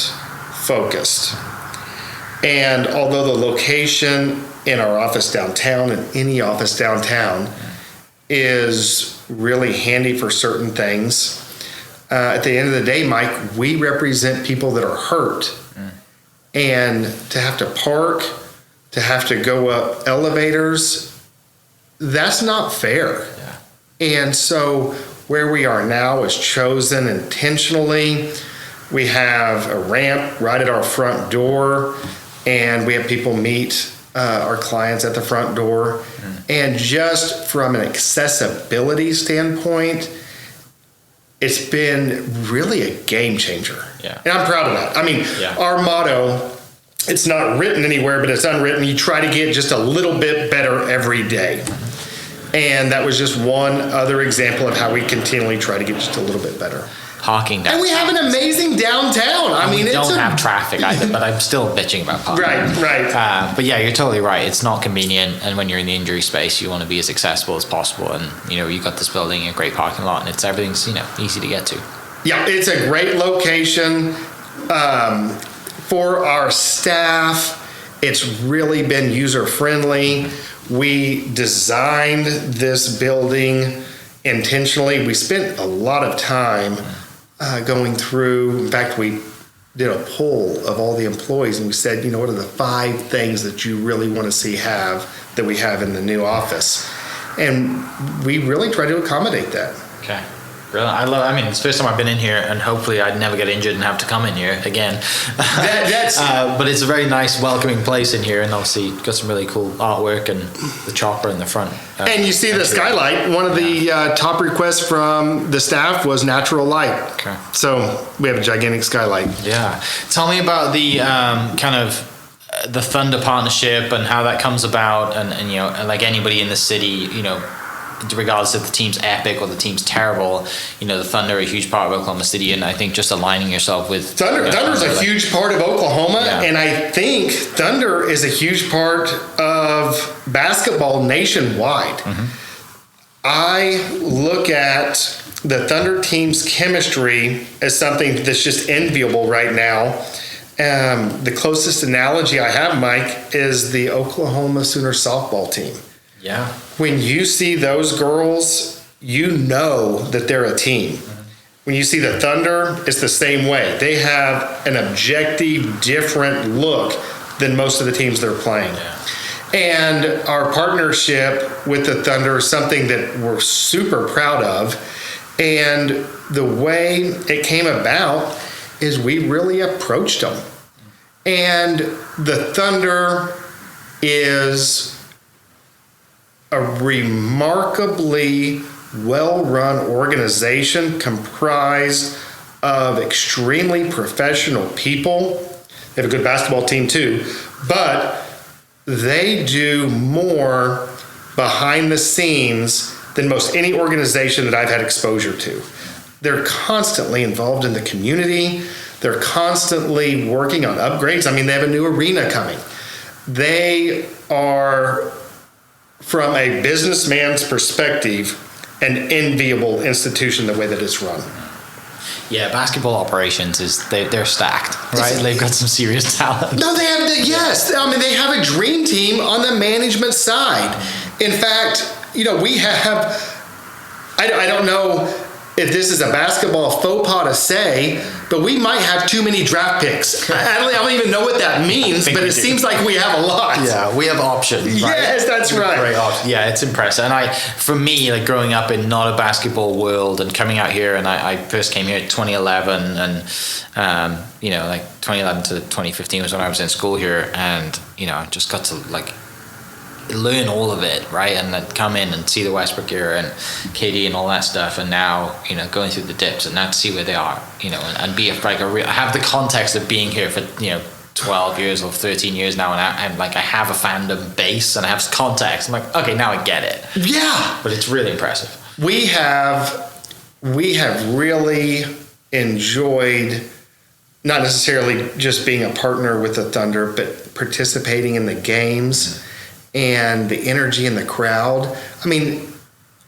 focused. And although the location in our office downtown and any office downtown is really handy for certain things, at the end of the day, Mike, we represent people that are hurt. And to have to park, to have to go up elevators, that's not fair. Yeah. And so where we are now is chosen intentionally. We have a ramp right at our front door, and we have people meet our clients at the front door. And just from an accessibility standpoint, it's been really a game changer. Yeah. And I'm proud of that. I mean, our motto, it's not written anywhere, but it's unwritten. You try to get just a little bit better every day. And that was just one other example of how we continually try to get just a little bit better. Parking downtown. And we have an amazing downtown. I mean, we it's don't have traffic either, but I'm still bitching about parking. Right. But yeah, you're totally right. It's not convenient, and when you're in the injury space, you want to be as accessible as possible. And you got this building, a great parking lot, and everything's easy to get to. Yeah, it's a great location for our staff. It's really been user friendly. We designed this building intentionally. We spent a lot of time going through. In fact, we did a poll of all the employees, and we said, what are the 5 things that you really want to see that we have in the new office? And we really try to accommodate that. Okay. Really, it's the first time I've been in here, and hopefully I'd never get injured and have to come in here again. But it's a very nice, welcoming place in here, and obviously got some really cool artwork and the chopper in the front. And you see the skylight. One of the top requests from the staff was natural light. Okay. So we have a gigantic skylight. Yeah. Tell me about the the Thunder partnership and how that comes about, and like anybody in the city, regardless if the team's epic or the team's terrible, the Thunder are a huge part of Oklahoma City, and I think just aligning yourself with Thunder's a huge part of Oklahoma, and I think Thunder is a huge part of basketball nationwide. Mm-hmm. I look at the Thunder team's chemistry as something that's just enviable right now. The closest analogy I have, Mike, is the Oklahoma Sooner softball team. Yeah. When you see those girls, you know that they're a team. When you see the Thunder, it's the same way. They have an objective, different look than most of the teams they're playing. Yeah. And our partnership with the Thunder is something that we're super proud of. And the way it came about is we really approached them. And the Thunder is a remarkably well-run organization comprised of extremely professional people. They have a good basketball team too, but they do more behind the scenes than most any organization that I've had exposure to. They're constantly involved in the community. They're constantly working on upgrades. They have a new arena coming. They are, from a businessman's perspective, an enviable institution the way that it's run. Yeah, basketball operations they're stacked, right? They've got some serious talent. No, they have yes. They have a dream team on the management side. In fact, we have, I don't know if this is a basketball faux pas to say, but we might have too many draft picks. I don't even know what that means, but it seems like we have a lot. Yeah, we have options. Right? Yes, that's right. Great options. Yeah, it's impressive. And for me, like growing up in not a basketball world and coming out here, and I first came here in 2011, and 2011 to 2015 was when I was in school here, and I just got to learn all of it, right? And then come in and see the Westbrook era and KD and all that stuff, and now going through the dips and now to see where they are, and be have the context of being here for 12 years or 13 years now, and I have a fandom base and I have context. I'm like, okay, now I get it. Yeah, but it's really impressive. We have really enjoyed not necessarily just being a partner with the Thunder, but participating in the games. And the energy in the crowd.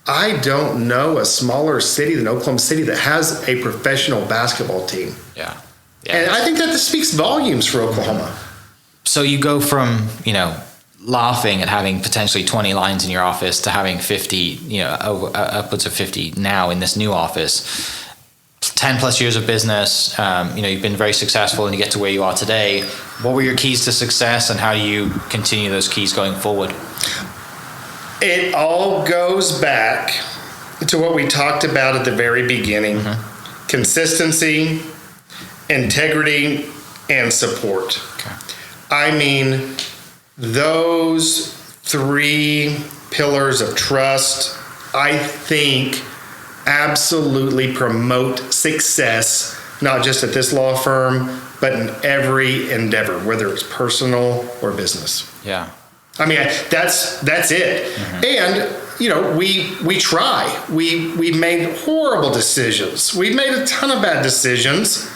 I don't know a smaller city than Oklahoma City that has a professional basketball team. Yeah. And I think that this speaks volumes for Oklahoma. So you go from, laughing at having potentially 20 lines in your office to having 50, upwards of 50 now in this new office. 10 plus years of business, you've been very successful and you get to where you are today. What were your keys to success, and how do you continue those keys going forward? It all goes back to what we talked about at the very beginning. Mm-hmm. Consistency, integrity, and support. Okay. Those 3 pillars of trust, I think, absolutely promote success, not just at this law firm, but in every endeavor, whether it's personal or business. Yeah. That's it. Mm-hmm. And we try. We made horrible decisions. We made a ton of bad decisions.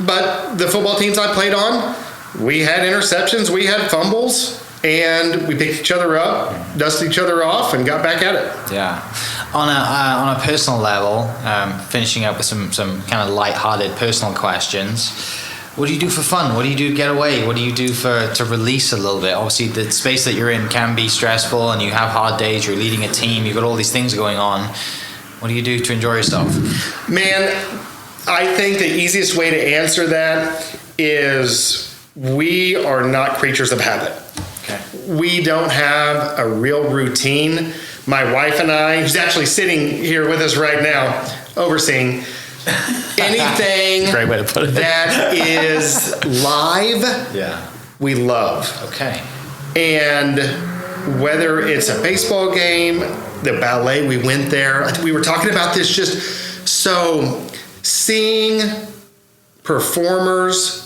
But the football teams I played on, we had interceptions, we had fumbles, and we picked each other up, dusted each other off, and got back at it. Yeah. On a personal level, finishing up with some kind of light-hearted personal questions. What do you do for fun? What do you do to get away? What do you do to release a little bit? Obviously, the space that you're in can be stressful, and you have hard days. You're leading a team. You've got all these things going on. What do you do to enjoy yourself? Man, I think the easiest way to answer that is we are not creatures of habit. Okay. We don't have a real routine. My wife and I, who's actually sitting here with us right now, overseeing anything Great way to put it. that is live, Yeah. we love. Okay. And whether it's a baseball game, the ballet, we went there. I think we were talking about this just so seeing performers,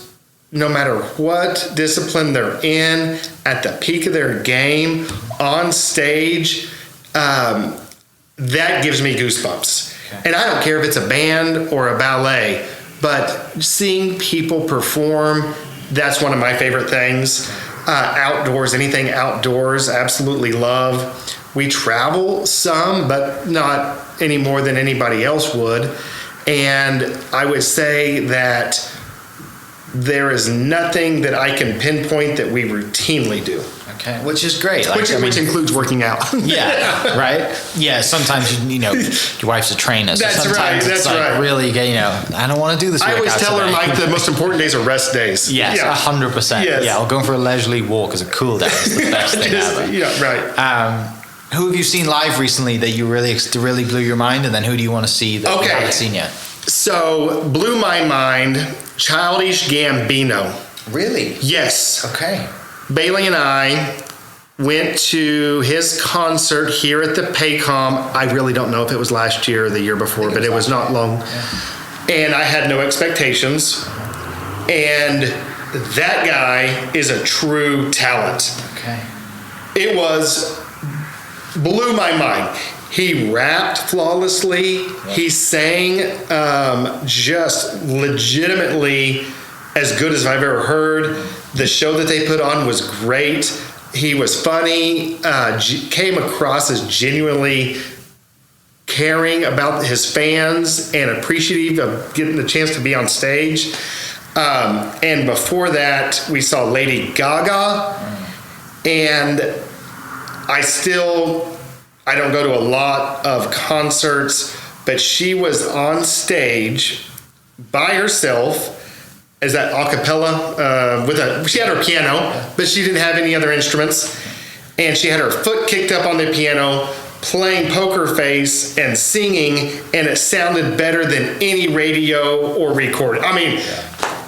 no matter what discipline they're in, at the peak of their game, on stage, that gives me goosebumps. Okay. And I don't care if it's a band or a ballet, but seeing people perform, that's one of my favorite things. Outdoors, anything outdoors, absolutely love. We travel some, but not any more than anybody else would. And I would say that there is nothing that I can pinpoint that we routinely do. Okay. Which is great. Like, Which includes working out. Yeah, right? Yeah, sometimes, your wife's a trainer. So That's sometimes right, it's that's like right. really, I don't want to do this I always workout tell her, today. Mike, the most important days are rest days. Yes, Yeah. 100%. Yes. Yeah, or going for a leisurely walk as a cool down is the best thing ever. Yeah, right. Who have you seen live recently that you really blew your mind? And then who do you want to see that you haven't seen yet? So, blew my mind, Childish Gambino. Really? Yes. Okay. Bailey and I went to his concert here at the Paycom. I really don't know if it was last year or the year before, but it was not long. Yeah. And I had no expectations. And that guy is a true talent. Okay. It blew my mind. He rapped flawlessly. Yeah. He sang just legitimately as good as I've ever heard. The show that they put on was great. He was funny, came across as genuinely caring about his fans and appreciative of getting the chance to be on stage. And before that, we saw Lady Gaga. And I don't go to a lot of concerts, but she was on stage by herself as that a cappella she had her piano, but she didn't have any other instruments. And she had her foot kicked up on the piano, playing Poker Face and singing, and it sounded better than any radio or recording. I mean,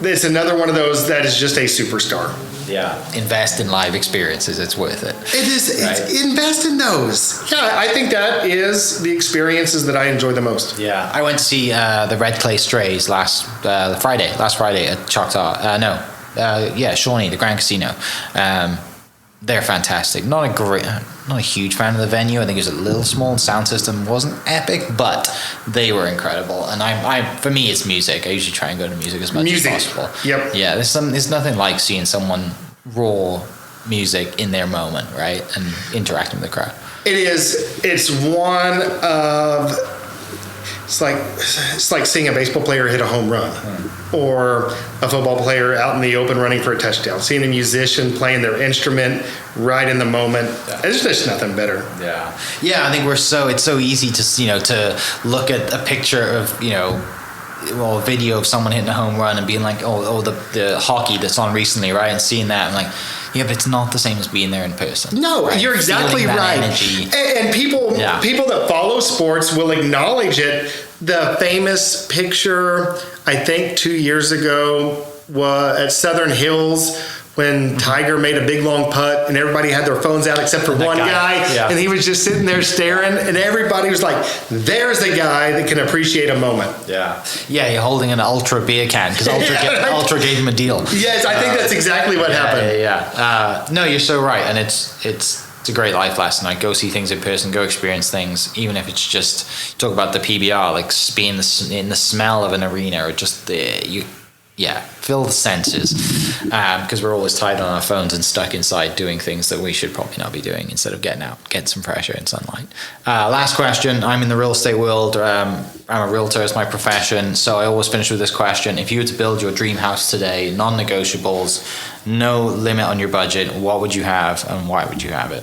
it's another one of those that is just a superstar. Yeah. Invest in live experiences. It's worth it. It is. Right? Invest in those. Yeah, I think that is the experiences that I enjoy the most. Yeah. I went to see the Red Clay Strays last Friday at Choctaw. Shawnee, the Grand Casino. They're fantastic. Not a huge fan of the venue. I think it was a little small. Sound system wasn't epic, but they were incredible. And for me, it's music. I usually try and go to music as much as possible. Yep. Yeah. There's nothing like seeing someone raw music in their moment, right, and interacting with the crowd. It is. It's one of. It's like seeing a baseball player hit a home run, or a football player out in the open running for a touchdown. Seeing a musician playing their instrument right in the moment. Yeah. There's just nothing better. Yeah, yeah. I think it's so easy to look at a picture of a video of someone hitting a home run and being like, the hockey that's on recently, right? And seeing that, and like, yeah, but it's not the same as being there in person. No, right? You're exactly right. Energy. And people that follow sports will acknowledge it. The famous picture, I think 2 years ago, was at Southern Hills when Tiger made a big long putt and everybody had their phones out except for one guy. Yeah. And he was just sitting there staring, and everybody was like, there's the guy that can appreciate a moment. Yeah. Yeah, you're holding an Ultra beer can because Ultra gave him a deal. Yes, I think that's exactly what happened. Yeah. No, you're so right. And it's It's a great life lesson. Like, go see things in person, go experience things, even if it's just talk about the PBR, like being in the smell of an arena, or just fill the senses, because we're always tied on our phones and stuck inside doing things that we should probably not be doing, instead of getting out, get some fresh air and sunlight. Last question. I'm in the real estate world. I'm a realtor, it's my profession, so I always finish with this question. If you were to build your dream house today, non-negotiables, no limit on your budget, what would you have and why would you have it?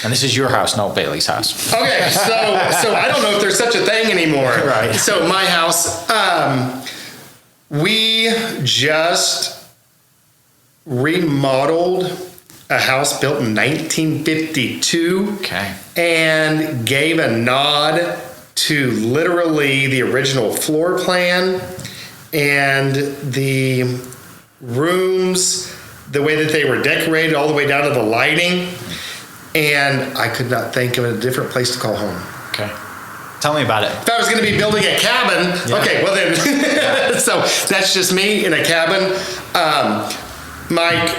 And this is your house, not Bailey's house. Okay, so I don't know if there's such a thing anymore. Right. So my house, we just remodeled a house built in 1952. Okay. And gave a nod to literally the original floor plan and the rooms, the way that they were decorated, all the way down to the lighting. And I could not think of a different place to call home. Okay. Tell me about it. If I was going to be building a cabin, okay, well then, so that's just me in a cabin. Mike,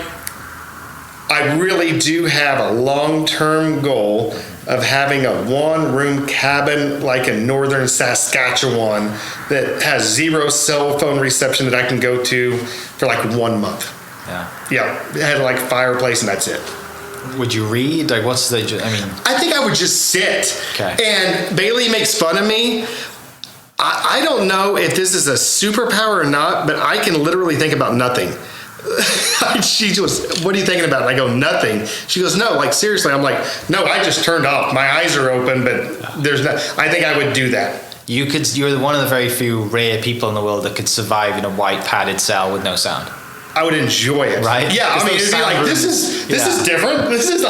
I really do have a long-term goal of having a one-room cabin like in northern Saskatchewan that has zero cell phone reception that I can go to for like 1 month. Yeah, it had like a fireplace and that's it. Would you read? Like, what's the? I think I would just sit. Okay. And Bailey makes fun of me. I don't know if this is a superpower or not, but I can literally think about nothing. She goes, "What are you thinking about?" And I go, "Nothing." She goes, "No, like seriously." I'm like, "No, I just turned off. My eyes are open, but there's not." I think I would do that. You're one of the very few rare people in the world that could survive in a white padded cell with no sound. I would enjoy it. Right? Yeah, I mean, it'd be like, this is different. This is,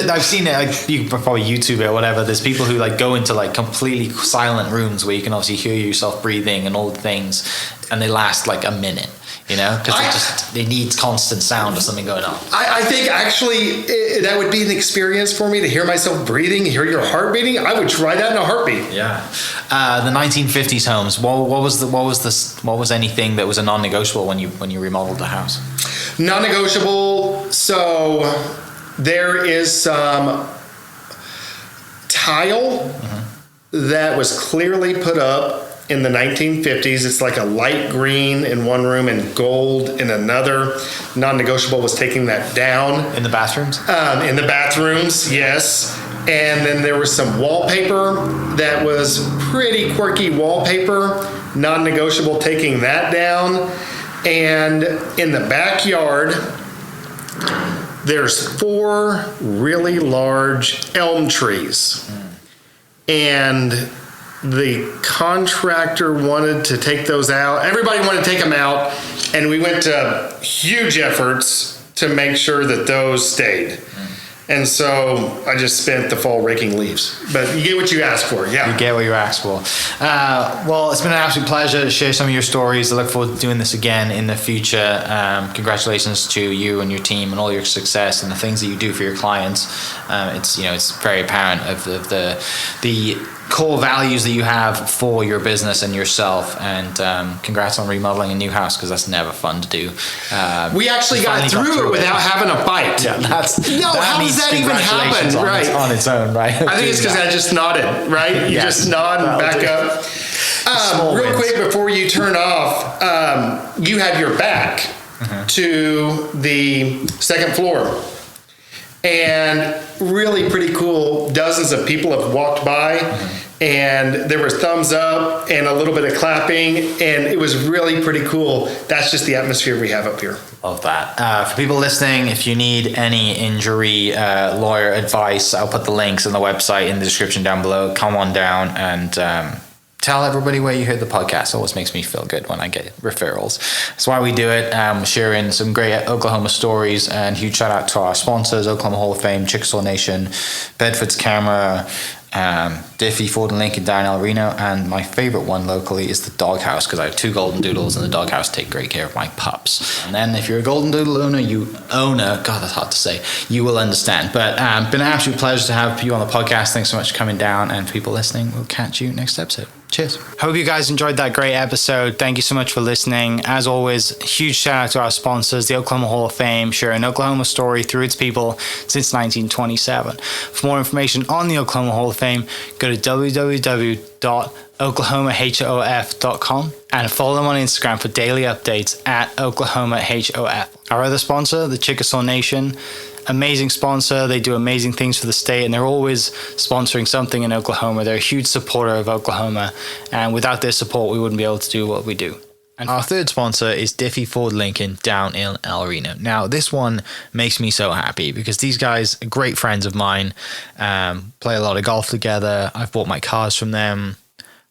I've seen it, like, you probably YouTube it or whatever. There's people who like go into like completely silent rooms where you can obviously hear yourself breathing and all the things, and they last like a minute, because they need constant sound or something going on. I think actually that would be an experience for me to hear myself breathing, hear your heart beating. I would try that in a heartbeat. Yeah. The 1950s homes. What was anything that was a non-negotiable when you remodeled the house? Non-negotiable. So there is some tile that was clearly put up in the 1950s. It's like a light green in one room and gold in another. Non-negotiable was taking that down. In the bathrooms? In the bathrooms, yes. And then there was some wallpaper that was pretty quirky wallpaper. Non-negotiable taking that down. And in the backyard, there's 4 really large elm trees. And the contractor wanted to take those out. Everybody wanted to take them out, and we went to huge efforts to make sure that those stayed. And so I just spent the fall raking leaves. But you get what you ask for, yeah. You get what you ask for. Well, it's been an absolute pleasure to share some of your stories. I look forward to doing this again in the future. Congratulations to you and your team and all your success and the things that you do for your clients. It's very apparent of the core values that you have for your business and yourself, and congrats on remodeling a new house, because that's never fun to do. We actually got through it without having a fight. Yeah, how does that even happen? Right, on its own, right? I think it's because I just nodded, right? You just nod and back up. Real quick before you turn off, you have your back to the second floor. And really pretty cool. Dozens of people have walked by, and there was thumbs up and a little bit of clapping, and it was really pretty cool. That's just the atmosphere we have up here. Love that. For people listening, if you need any injury lawyer advice, I'll put the links on the website in the description down below. Come on down and tell everybody where you heard the podcast. It always makes me feel good when I get referrals. That's why we do it. Sharing some great Oklahoma stories, and huge shout out to our sponsors, Oklahoma Hall of Fame, Chickasaw Nation, Bedford's Camera, Diffie, Ford and Lincoln, Darnell, Reno, and my favorite one locally is the Doghouse, because I have 2 golden doodles, and the Doghouse take great care of my pups. And then if you're a golden doodle owner, God, that's hard to say, you will understand. But been an absolute pleasure to have you on the podcast. Thanks so much for coming down, and for people listening, we'll catch you next episode. Cheers. Hope you guys enjoyed that great episode. Thank you so much for listening. As always, huge shout out to our sponsors, the Oklahoma Hall of Fame, sharing Oklahoma story through its people since 1927. For more information on the Oklahoma Hall of Fame, go to www.oklahomahof.com and follow them on Instagram for daily updates at OklahomaHOF. Our other sponsor, the Chickasaw Nation, amazing sponsor. They do amazing things for the state, and they're always sponsoring something in Oklahoma. They're a huge supporter of Oklahoma, and without their support, we wouldn't be able to do what we do. And our third sponsor is Diffie Ford Lincoln down in El Reno. Now, this one makes me so happy because these guys are great friends of mine, play a lot of golf together. I've bought my cars from them,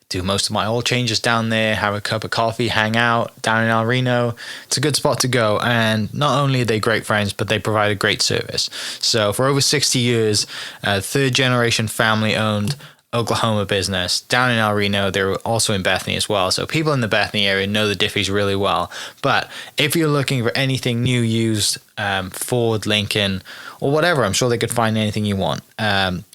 do most of my oil changes down there, have a cup of coffee, hang out down in El Reno. It's a good spot to go. And not only are they great friends, but they provide a great service. So for over 60 years, third generation family owned Oklahoma business down in El Reno. They're also in Bethany as well. So people in the Bethany area know the Diffies really well. But if you're looking for anything new, used, Ford, Lincoln, or whatever, I'm sure they could find anything you want.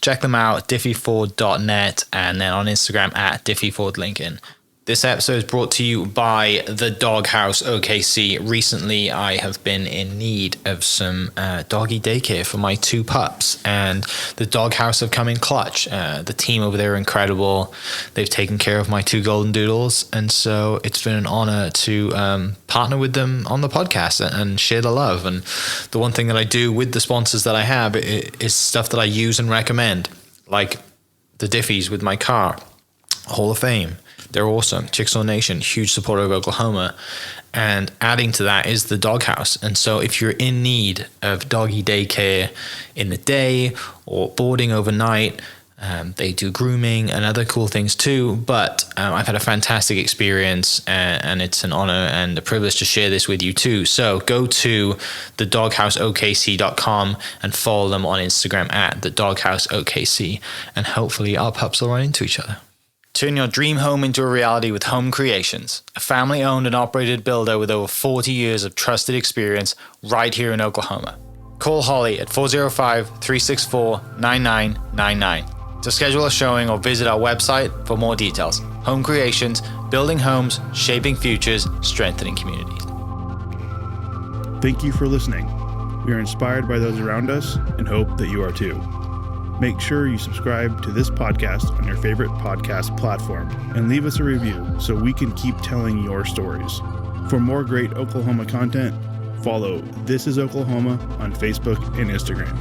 Check them out, diffieford.net, and then on Instagram at diffiefordlincoln. This episode is brought to you by the Doghouse OKC. Recently, I have been in need of some doggy daycare for my 2 pups, and the Doghouse have come in clutch. The team over there are incredible. They've taken care of my 2 golden doodles, and so it's been an honor to partner with them on the podcast and share the love. And the one thing that I do with the sponsors that I have is stuff that I use and recommend, like the Diffies with my car, Hall of Fame. They're awesome. Chickasaw Nation, huge supporter of Oklahoma. And adding to that is the Doghouse. And so if you're in need of doggy daycare in the day or boarding overnight, they do grooming and other cool things too. But I've had a fantastic experience, and it's an honor and a privilege to share this with you too. So go to thedoghouseokc.com and follow them on Instagram at thedoghouseokc. And hopefully our pups will run into each other. Turn your dream home into a reality with Home Creations, a family-owned and operated builder with over 40 years of trusted experience right here in Oklahoma. Call Holly at 405-364-9999 to schedule a showing or visit our website for more details. Home Creations, building homes, shaping futures, strengthening communities. Thank you for listening. We are inspired by those around us and hope that you are too. Make sure you subscribe to this podcast on your favorite podcast platform and leave us a review so we can keep telling your stories. For more great Oklahoma content, follow This Is Oklahoma on Facebook and Instagram.